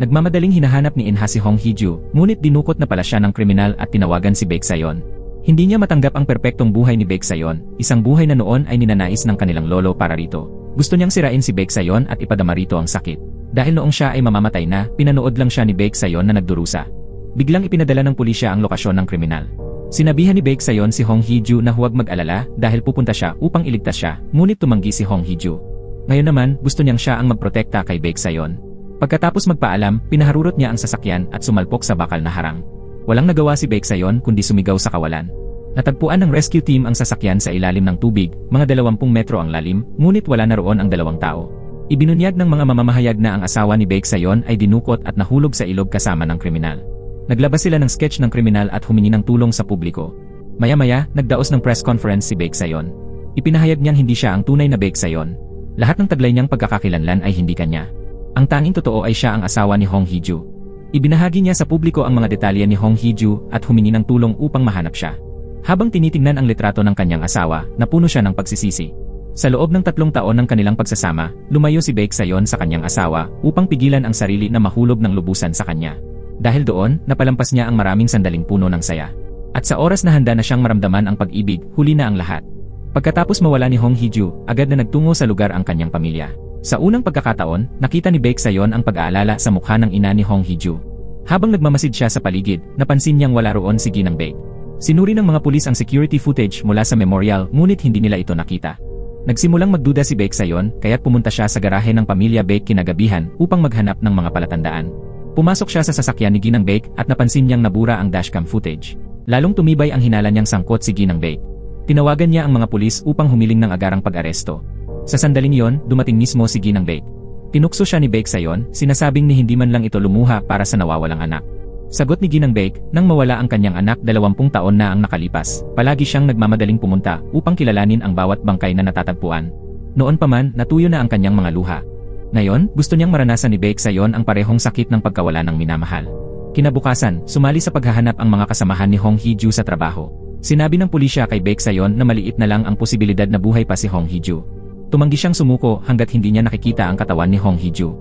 Nagmamadaling hinahanap ni Inha si Hong Hee-ju, ngunit dinukot na pala siya ng kriminal at tinawagan si Baek Sayon. Hindi niya matanggap ang perpektong buhay ni Baek Sayon, isang buhay na noon ay ninanais ng kanilang lolo para rito. Gusto niyang sirain si Baek Sayon at ipadama rito ang sakit. Dahil noong siya ay mamamatay na, pinanood lang siya ni Baek Sayon na nagdurusa. Biglang ipinadala ng pulisya ang lokasyon ng kriminal. Sinabihan ni Baek Sayon si Hong Hee-ju na huwag mag-alala dahil pupunta siya upang iligtas siya, ngunit tumanggi si Hong Hee-ju. Ngayon naman, gusto niyang siya ang magprotekta kay Baek Sayon. Pagkatapos magpaalam, pinaharurot niya ang sasakyan at sumalpok sa bakal na harang. Walang nagawa si Baek Sayon kundi sumigaw sa kawalan. Natagpuan ng rescue team ang sasakyan sa ilalim ng tubig, mga 20 metro ang lalim, ngunit wala na roon ang 2 tao. Ibinunyag ng mga mamamahayag na ang asawa ni Baek Sayon ay dinukot at nahulog sa ilog kasama ng kriminal. Naglabas sila ng sketch ng kriminal at humingi ng tulong sa publiko. Maya-maya, nagdaos ng press conference si Baek Sayon. Ipinahayag niyang hindi siya ang tunay na Baek Sayon. Lahat ng taglay niyang pagkakakilanlan ay hindi kanya. Ang tanging totoo ay siya ang asawa ni Hong Hee-ju. Ibinahagi niya sa publiko ang mga detalye ni Hong Hee-ju at humingi ng tulong upang mahanap siya. Habang tinitingnan ang litrato ng kanyang asawa, napuno siya ng pagsisisi. Sa loob ng 3 taon ng kanilang pagsasama, lumayo si Baek Sayon sa kanyang asawa upang pigilan ang sarili na mahulog ng lubusan sa kanya. Dahil doon, napalampas niya ang maraming sandaling puno ng saya. At sa oras na handa na siyang maramdaman ang pag-ibig, huli na ang lahat. Pagkatapos mawala ni Hong Hee-ju, agad na nagtungo sa lugar ang kanyang pamilya. Sa unang pagkakataon, nakita ni Baek Sayon ang pag-aalala sa mukha ng ina ni Hong Hee-ju. Habang nagmamasid siya sa paligid, napansin niyang wala roon si Ginang Baek. Sinuri ng mga pulis ang security footage mula sa memorial ngunit hindi nila ito nakita. Nagsimulang magduda si Baek Sayon kaya't pumunta siya sa garahe ng pamilya Baek kinagabihan upang maghanap ng mga palatandaan. Pumasok siya sa sasakyan ni Ginang Baek at napansin niyang nabura ang dashcam footage. Lalong tumibay ang hinala niyang sangkot si Ginang Baek. Tinawagan niya ang mga pulis upang humiling ng agarang pag-aresto. Sa sandaling iyon, dumating mismo si Ginang Baek. Tinukso siya ni Baek Sayon, sinasabing ni hindi man lang ito lumuha para sa nawawalang anak. Sagot ni Ginang Baek, nang mawala ang kanyang anak 20 taon na ang nakalipas, palagi siyang nagmamadaling pumunta upang kilalanin ang bawat bangkay na natatagpuan. Noon pa man, natuyo na ang kanyang mga luha. Ngayon, gusto niyang maranasan ni Baek Sayon ang parehong sakit ng pagkawala ng minamahal. Kinabukasan, sumali sa paghahanap ang mga kasamahan ni Hong Hee-ju sa trabaho. Sinabi ng pulisya kay Baek Sayon na maliit na lang ang posibilidad na buhay pa si Hong Hee-ju. Tumanggi siyang sumuko hanggat hindi niya nakikita ang katawan ni Hong Hee-ju.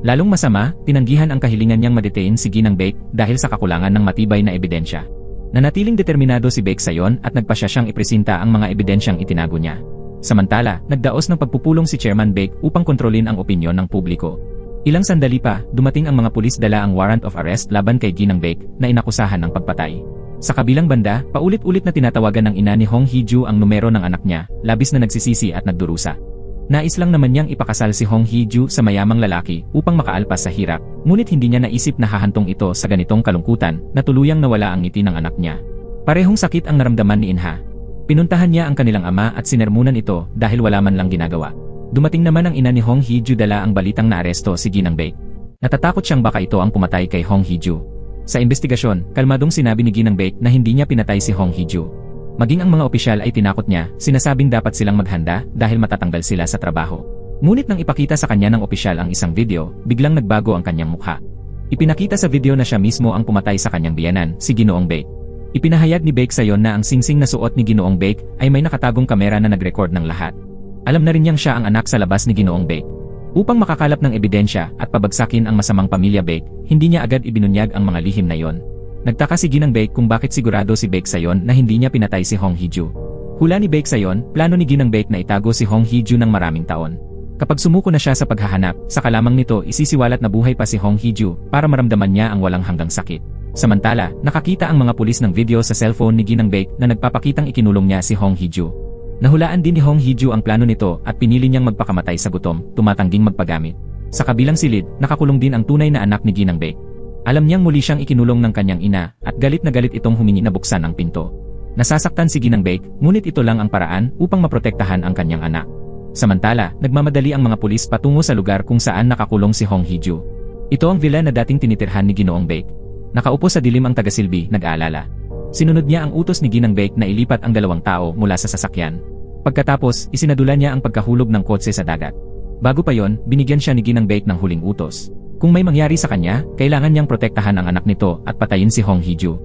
Lalong masama, tinanggihan ang kahilingan niyang ma-detain si Ginang Baek dahil sa kakulangan ng matibay na ebidensya. Nanatiling determinado si Baek Sayon at nagpasya siyang ipresenta ang mga ebidensyang itinago niya. Samantala, nagdaos ng pagpupulong si Chairman Baek upang kontrolin ang opinyon ng publiko. Ilang sandali pa, dumating ang mga pulis dala ang warrant of arrest laban kay Ginang Baek na inakusahan ng pagpatay. Sa kabilang banda, paulit-ulit na tinatawagan ng ina ni Hong Hee-ju ang numero ng anak niya, labis na nagsisisi at nagdurusa. Nais lang naman niyang ipakasal si Hong Hee-ju sa mayamang lalaki upang makaalpas sa hirap, ngunit hindi niya naisip na hahantong ito sa ganitong kalungkutan na tuluyang nawala ang ngiti ng anak niya. Parehong sakit ang naramdaman ni Inha. Pinuntahan niya ang kanilang ama at sinermunan ito dahil wala man lang ginagawa. Dumating naman ang ina ni Hong Hee-ju dala ang balitang naaresto si Ginang Baek. Natatakot siyang baka ito ang pumatay kay Hong Hee-ju. Sa investigasyon, kalmadong sinabi ni Ginang Baek na hindi niya pinatay si Hong Hee-ju. Maging ang mga opisyal ay tinakot niya, sinasabing dapat silang maghanda dahil matatanggal sila sa trabaho. Ngunit nang ipakita sa kanya ng opisyal ang isang video, biglang nagbago ang kanyang mukha. Ipinakita sa video na siya mismo ang pumatay sa kanyang biyenan, si Ginoong Baek. Ipinahayag ni Baek Sayon na ang singsing na suot ni Ginoong Baek ay may nakatagong kamera na nag-record ng lahat. Alam na rin niyang siya ang anak sa labas ni Ginoong Baek. Upang makakalap ng ebidensya at pabagsakin ang masamang pamilya Baek, hindi niya agad ibinunyag ang mga lihim na yon. Nagtaka si Ginang Baek kung bakit sigurado si Baek Sayon na hindi niya pinatay si Hong Hee-ju. Hula ni Baek Sayon, plano ni Ginang Baek na itago si Hong Hee-ju ng maraming taon. Kapag sumuko na siya sa paghahanap, saka lamang nito isisiwalat na buhay pa si Hong Hee-ju para maramdaman niya ang walang hanggang sakit. Samantala, nakakita ang mga pulis ng video sa cellphone ni Ginang Baek na nagpapakitang ikinulong niya si Hong Hee-ju. Nahulaan din ni Hong Hee-ju ang plano nito at pinili niyang magpakamatay sa gutom, tumatangging magpagamit. Sa kabilang silid, nakakulong din ang tunay na anak ni Ginang Baek. Alam niyang muli siyang ikinulong ng kanyang ina at galit na galit itong humingi na buksan ang pinto. Nasasaktan si Ginang Baek, ngunit ito lang ang paraan upang maprotektahan ang kanyang anak. Samantala, nagmamadali ang mga pulis patungo sa lugar kung saan nakakulong si Hong Hee-ju. Ito ang villa na dating tinitirhan ni Ginoong Baek. Nakaupo sa dilim ang tagasilbi, nag-aalala. Sinunod niya ang utos ni Ginang Baek na ilipat ang 2 tao mula sa sasakyan. Pagkatapos, isinadula niya ang pagkahulog ng kotse sa dagat. Bago pa yon, binigyan siya ni Ginang Baek ng huling utos. Kung may mangyari sa kanya, kailangan niyang protektahan ang anak nito at patayin si Hong Hee-ju.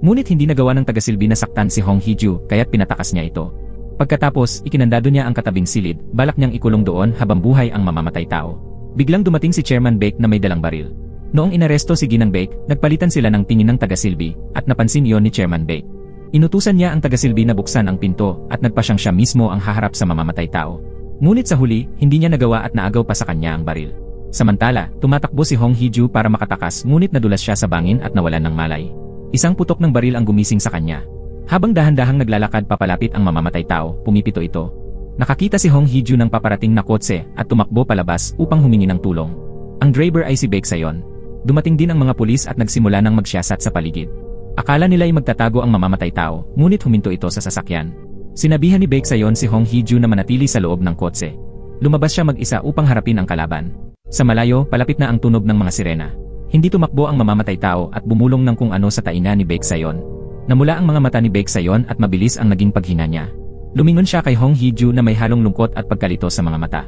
Ngunit hindi nagawa ng tagasilbi na saktan si Hong Hee-ju kaya't pinatakas niya ito. Pagkatapos, ikinandado niya ang katabing silid, balak niyang ikulong doon habang buhay ang mamamatay tao. Biglang dumating si Chairman Baek na may dalang baril. Noong inaresto si Ginang Baek, nagpalitan sila ng tingin ng tagasilbi at napansin iyon ni Chairman Baek. Inutusan niya ang tagasilbi na buksan ang pinto at nagpa siyang siya mismo ang haharap sa mamamatay tao. Ngunit sa huli, hindi niya nagawa at naagaw pa sa kanya ang baril. Samantala, tumatakbo si Hong Hee-ju para makatakas ngunit nadulas siya sa bangin at nawalan ng malay. Isang putok ng baril ang gumising sa kanya. Habang dahan-dahang naglalakad papalapit ang mamamatay tao, pumipito ito. Nakakita si Hong Hee-ju ng paparating na kotse at tumakbo palabas upang humingi ng tulong. Ang driver ay si Baek Sayon. Dumating din ang mga pulis at nagsimula ng magsiyasat sa paligid. Akala nila ay magtatago ang mamamatay tao, ngunit huminto ito sa sasakyan. Sinabihan ni Baek Sayon si Hong Hee-ju na manatili sa loob ng kotse. Lumabas siya mag-isa upang harapin ang kalaban. Sa malayo, palapit na ang tunog ng mga sirena. Hindi tumakbo ang mamamatay tao at bumulong ng kung ano sa tainga ni Baek Sayon. Namula ang mga mata ni Baek Sayon at mabilis ang naging paghinga niya. Lumingon siya kay Hong Hee-ju na may halong lungkot at pagkalito sa mga mata.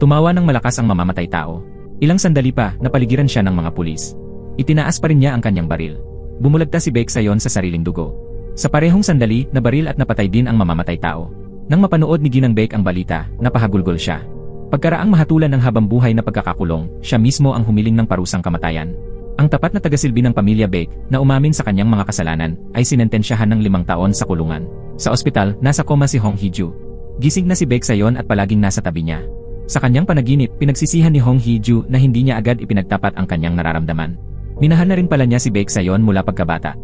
Tumawa ng malakas ang mamamatay tao. Ilang sandali pa, napaligiran siya ng mga pulis. Itinaas pa rin niya ang kanyang baril. Bumulagta si Baek Sayon sa sariling dugo. Sa parehong sandali, nabaril at napatay din ang mamamatay tao. Nang mapanood ni Ginang Baek ang balita, napahagulgol siya. Pagkaraang mahatulan ng habang buhay na pagkakakulong, siya mismo ang humiling ng parusang kamatayan. Ang tapat na tagasilbi ng pamilya Baek, na umamin sa kanyang mga kasalanan, ay sinentensyahan ng 5 taon sa kulungan. Sa ospital, nasa koma si Hong Hee-ju. Gising na si Baek Sayon at palaging nasa tabi niya. Sa kanyang panaginip, pinagsisihan ni Hong Hee-ju na hindi niya agad ipinagtapat ang kanyang nararamdaman. Minahal na rin pala niya si Baek Sayon mula pagkabata.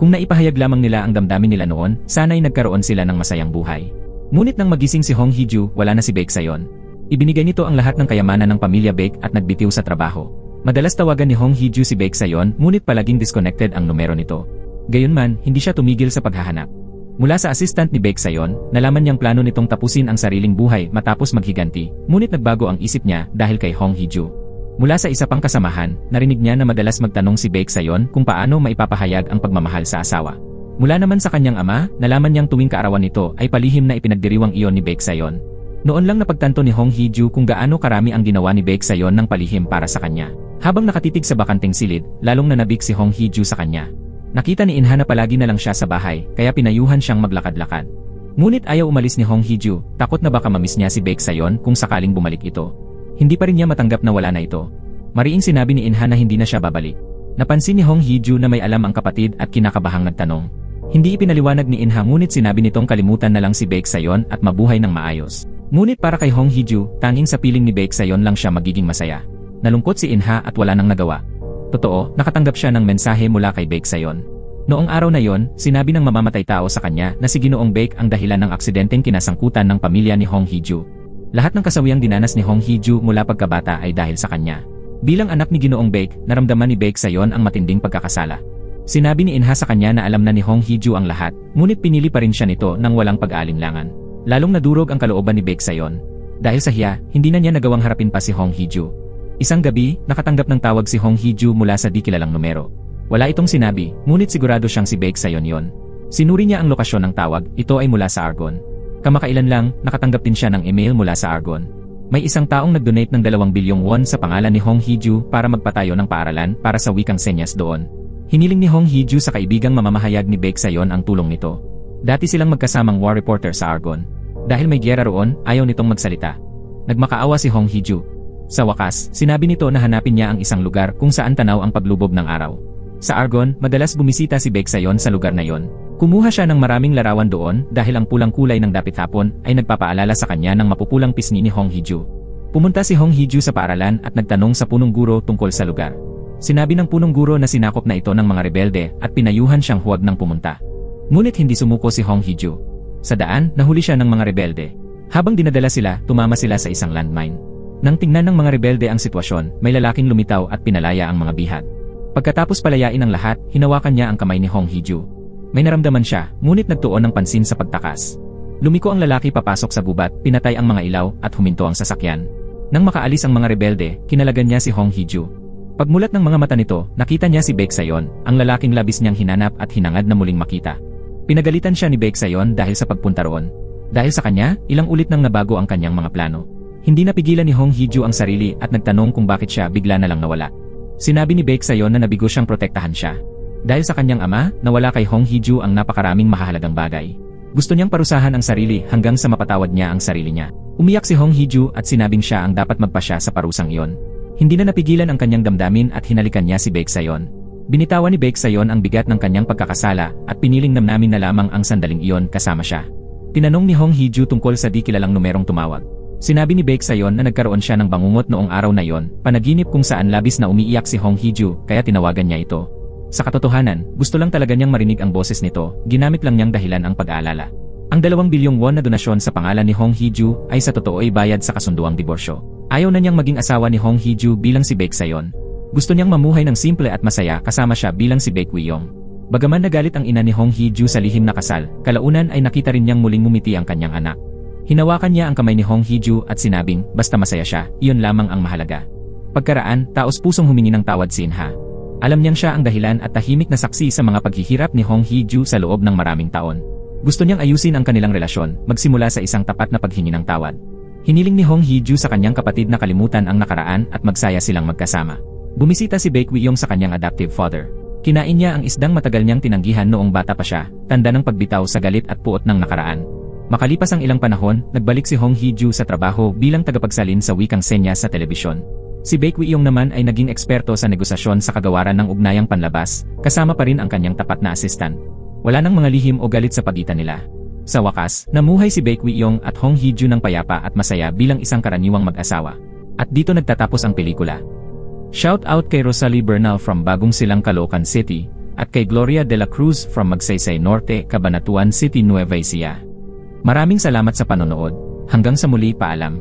Kung naipahayag lamang nila ang damdamin nila noon, sana'y nagkaroon sila ng masayang buhay. Ngunit nang magising si Hong Hee-ju, wala na si Baek Sayon. Ibinigay nito ang lahat ng kayamanan ng pamilya Baek at nagbitiw sa trabaho. Madalas tawagan ni Hong Hee-ju si Baek Sayon, ngunit palaging disconnected ang numero nito. Gayunman, hindi siya tumigil sa paghahanap. Mula sa assistant ni Baek Sayon, nalaman niyang plano nitong tapusin ang sariling buhay matapos maghiganti, ngunit nagbago ang isip niya dahil kay Hong Hee-ju. Mula sa isa pang kasamahan, narinig niya na madalas magtanong si Baek Sayon kung paano maipapahayag ang pagmamahal sa asawa. Mula naman sa kanyang ama, nalaman niyang tuwing kaarawan nito ay palihim na ipinagdiriwang iyon ni Baek Sayon. Noon lang napagtanto ni Hong Hee-ju kung gaano karami ang ginawa ni Baek Sayon ng palihim para sa kanya. Habang nakatitig sa bakanting silid, lalong nanabik si Hong Hee-ju sa kanya. Nakita ni Inha na palagi na lang siya sa bahay, kaya pinayuhan siyang maglakad-lakad. Ngunit ayaw umalis ni Hong Hee-ju, takot na baka mamiss niya si Baek Sayon kung sakaling bumalik ito. Hindi pa rin niya matanggap na wala na ito. Mariing sinabi ni Inha na hindi na siya babalik. Napansin ni Hong Hee-ju na may alam ang kapatid at kinakabahang nagtanong. Hindi ipinaliwanag ni Inha ngunit sinabi nitong kalimutan na lang si Baek Sayon at mabuhay ng maayos. Ngunit para kay Hong Hee-ju, tanging sa piling ni Baek Sayon lang siya magiging masaya. Nalungkot si Inha at wala nang nagawa. Totoo, nakatanggap siya ng mensahe mula kay Baek Sayon. Noong araw na yon, sinabi ng mamamatay tao sa kanya na si Ginoong Baek ang dahilan ng aksidenteng kinasangkutan ng pamilya ni Hong Hee-ju. Lahat ng kasawiyang dinanas ni Hong Hee-ju mula pagkabata ay dahil sa kanya. Bilang anak ni Ginoong Baek, naramdaman ni Baek Sayon ang matinding pagkakasala. Sinabi ni Inha sa kanya na alam na ni Hong Hee-ju ang lahat, ngunit pinili pa rin siya nito nang walang pag-aalinlangan. Lalong nadurog ang kalooban ni Baek Sayon. Dahil sa hiya, hindi na niya nagawang harapin pa si Hong Hee-ju. Isang gabi, nakatanggap ng tawag si Hong Hee-ju mula sa di kilalang numero. Wala itong sinabi, ngunit sigurado siyang si Baek Sayon yon. Sinuri niya ang lokasyon ng tawag, ito ay mula sa Argon. Kamakailan lang, nakatanggap din siya ng email mula sa Argon. May isang taong nag-donate ng 2 bilyong won sa pangalan ni Hong Hee-ju para magpatayo ng paaralan para sa wikang senyas doon. Hiniling ni Hong Hee-ju sa kaibigang mamamahayag ni Baek Sayon ang tulong nito. Dati silang magkasamang war reporter sa Argon. Dahil may giyera roon, ayaw nitong magsalita. Nagmakaawa si Hong Hee-ju. Sa wakas, sinabi nito na hanapin niya ang isang lugar kung saan tanaw ang paglubog ng araw. Sa Argon, madalas bumisita si Baek Sayon sa lugar na yon. Kumuha siya ng maraming larawan doon dahil ang pulang kulay ng dapit hapon ay nagpapaalala sa kanya ng mapupulang pisngi ni Hong Hee-ju. Pumunta si Hong Hee-ju sa paaralan at nagtanong sa punong guro tungkol sa lugar. Sinabi ng punong guro na sinakop na ito ng mga rebelde at pinayuhan siyang huwag nang pumunta. Ngunit hindi sumuko si Hong Hee-ju. Sa daan, nahuli siya ng mga rebelde. Habang dinadala sila, tumama sila sa isang landmine. Nang tingnan ng mga rebelde ang sitwasyon, may lalaking lumitaw at pinalaya ang mga bihag. Pagkatapos palayain ang lahat, hinawakan niya ang kamay ni Hong Hee-ju. May naramdaman siya, ngunit nagtuon ng pansin sa pagtakas. Lumiko ang lalaki papasok sa gubat, pinatay ang mga ilaw, at huminto ang sasakyan. Nang makaalis ang mga rebelde, kinalagan niya si Hong Hee-ju. Pagmulat ng mga mata nito, nakita niya si Baek Sayon, ang lalaking labis niyang hinanap at hinangad na muling makita. Pinagalitan siya ni Baek Sayon dahil sa pagpunta roon. Dahil sa kanya, ilang ulit nang nabago ang kanyang mga plano. Hindi napigilan ni Hong Hee-ju ang sarili at nagtanong kung bakit siya bigla na lang nawala. Sinabi ni Baek Sayon na nabigo siyang protektahan siya. Dahil sa kanyang ama, nawala kay Hong Hee-ju ang napakaraming mahalagang bagay. Gusto niyang parusahan ang sarili hanggang sa mapatawad niya ang sarili niya. Umiyak si Hong Hee-ju at sinabing siya ang dapat magpasya sa parusang iyon. Hindi na napigilan ang kanyang damdamin at hinalikan niya si Baek Sayon. Binitawan ni Baek Sayon ang bigat ng kanyang pagkakasala at piniling namnamin na lamang ang sandaling iyon kasama siya. Tinanong ni Hong Hee-ju tungkol sa di kilalang numerong tumawag. Sinabi ni Baek Sayon na nagkaroon siya ng bangungot noong araw na iyon, panaginip kung saan labis na umiiyak si Hong Hee-ju kaya tinawagan niya ito. Sa katotohanan, gusto lang talaga niyang marinig ang boses nito, ginamit lang niyang dahilan ang pag-aalala. Ang 2 bilyong won na donasyon sa pangalan ni Hong Hee-ju ay sa totoo ay bayad sa kasunduang diborsyo. Ayaw na niyang maging asawa ni Hong Hee-ju bilang si Baek Sayon. Gusto niyang mamuhay ng simple at masaya kasama siya bilang si Baek Wee-yong. Bagaman nagalit ang ina ni Hong Hee-ju sa lihim na kasal, kalaunan ay nakita rin niyang muling ngumiti ang kanyang anak. Hinawakan niya ang kamay ni Hong Hee-ju at sinabing, basta masaya siya, iyon lamang ang mahalaga. Pagkaraan, taos pusong humingi ng tawad si Inha. Alam niyang siya ang dahilan at tahimik na saksi sa mga paghihirap ni Hong Hee-ju sa loob ng maraming taon. Gusto niyang ayusin ang kanilang relasyon, magsimula sa isang tapat na paghingi ng tawad. Hiniling ni Hong Hee-ju sa kanyang kapatid na kalimutan ang nakaraan at magsaya silang magkasama. Bumisita si Baek Wee-yong sa kanyang adoptive father. Kinain niya ang isdang matagal niyang tinanggihan noong bata pa siya, tanda ng pagbitaw sa galit at puot ng nakaraan. Makalipas ang ilang panahon, nagbalik si Hong Hee-ju sa trabaho bilang tagapagsalin sa wikang senyas sa telebisyon. Si Baek Wee-yong naman ay naging eksperto sa negosasyon sa kagawaran ng ugnayang panlabas, kasama pa rin ang kanyang tapat na assistant. Wala nang mga lihim o galit sa pagitan nila. Sa wakas, namuhay si Baek Wee-yong at Hong Hee-ju ng payapa at masaya bilang isang karaniwang mag-asawa. At dito nagtatapos ang pelikula. Shout out kay Rosalie Bernal from Bagong Silang, Caloocan City, at kay Gloria de la Cruz from Magsaysay Norte, Cabanatuan City, Nueva Ecija. Maraming salamat sa panonood. Hanggang sa muli, paalam.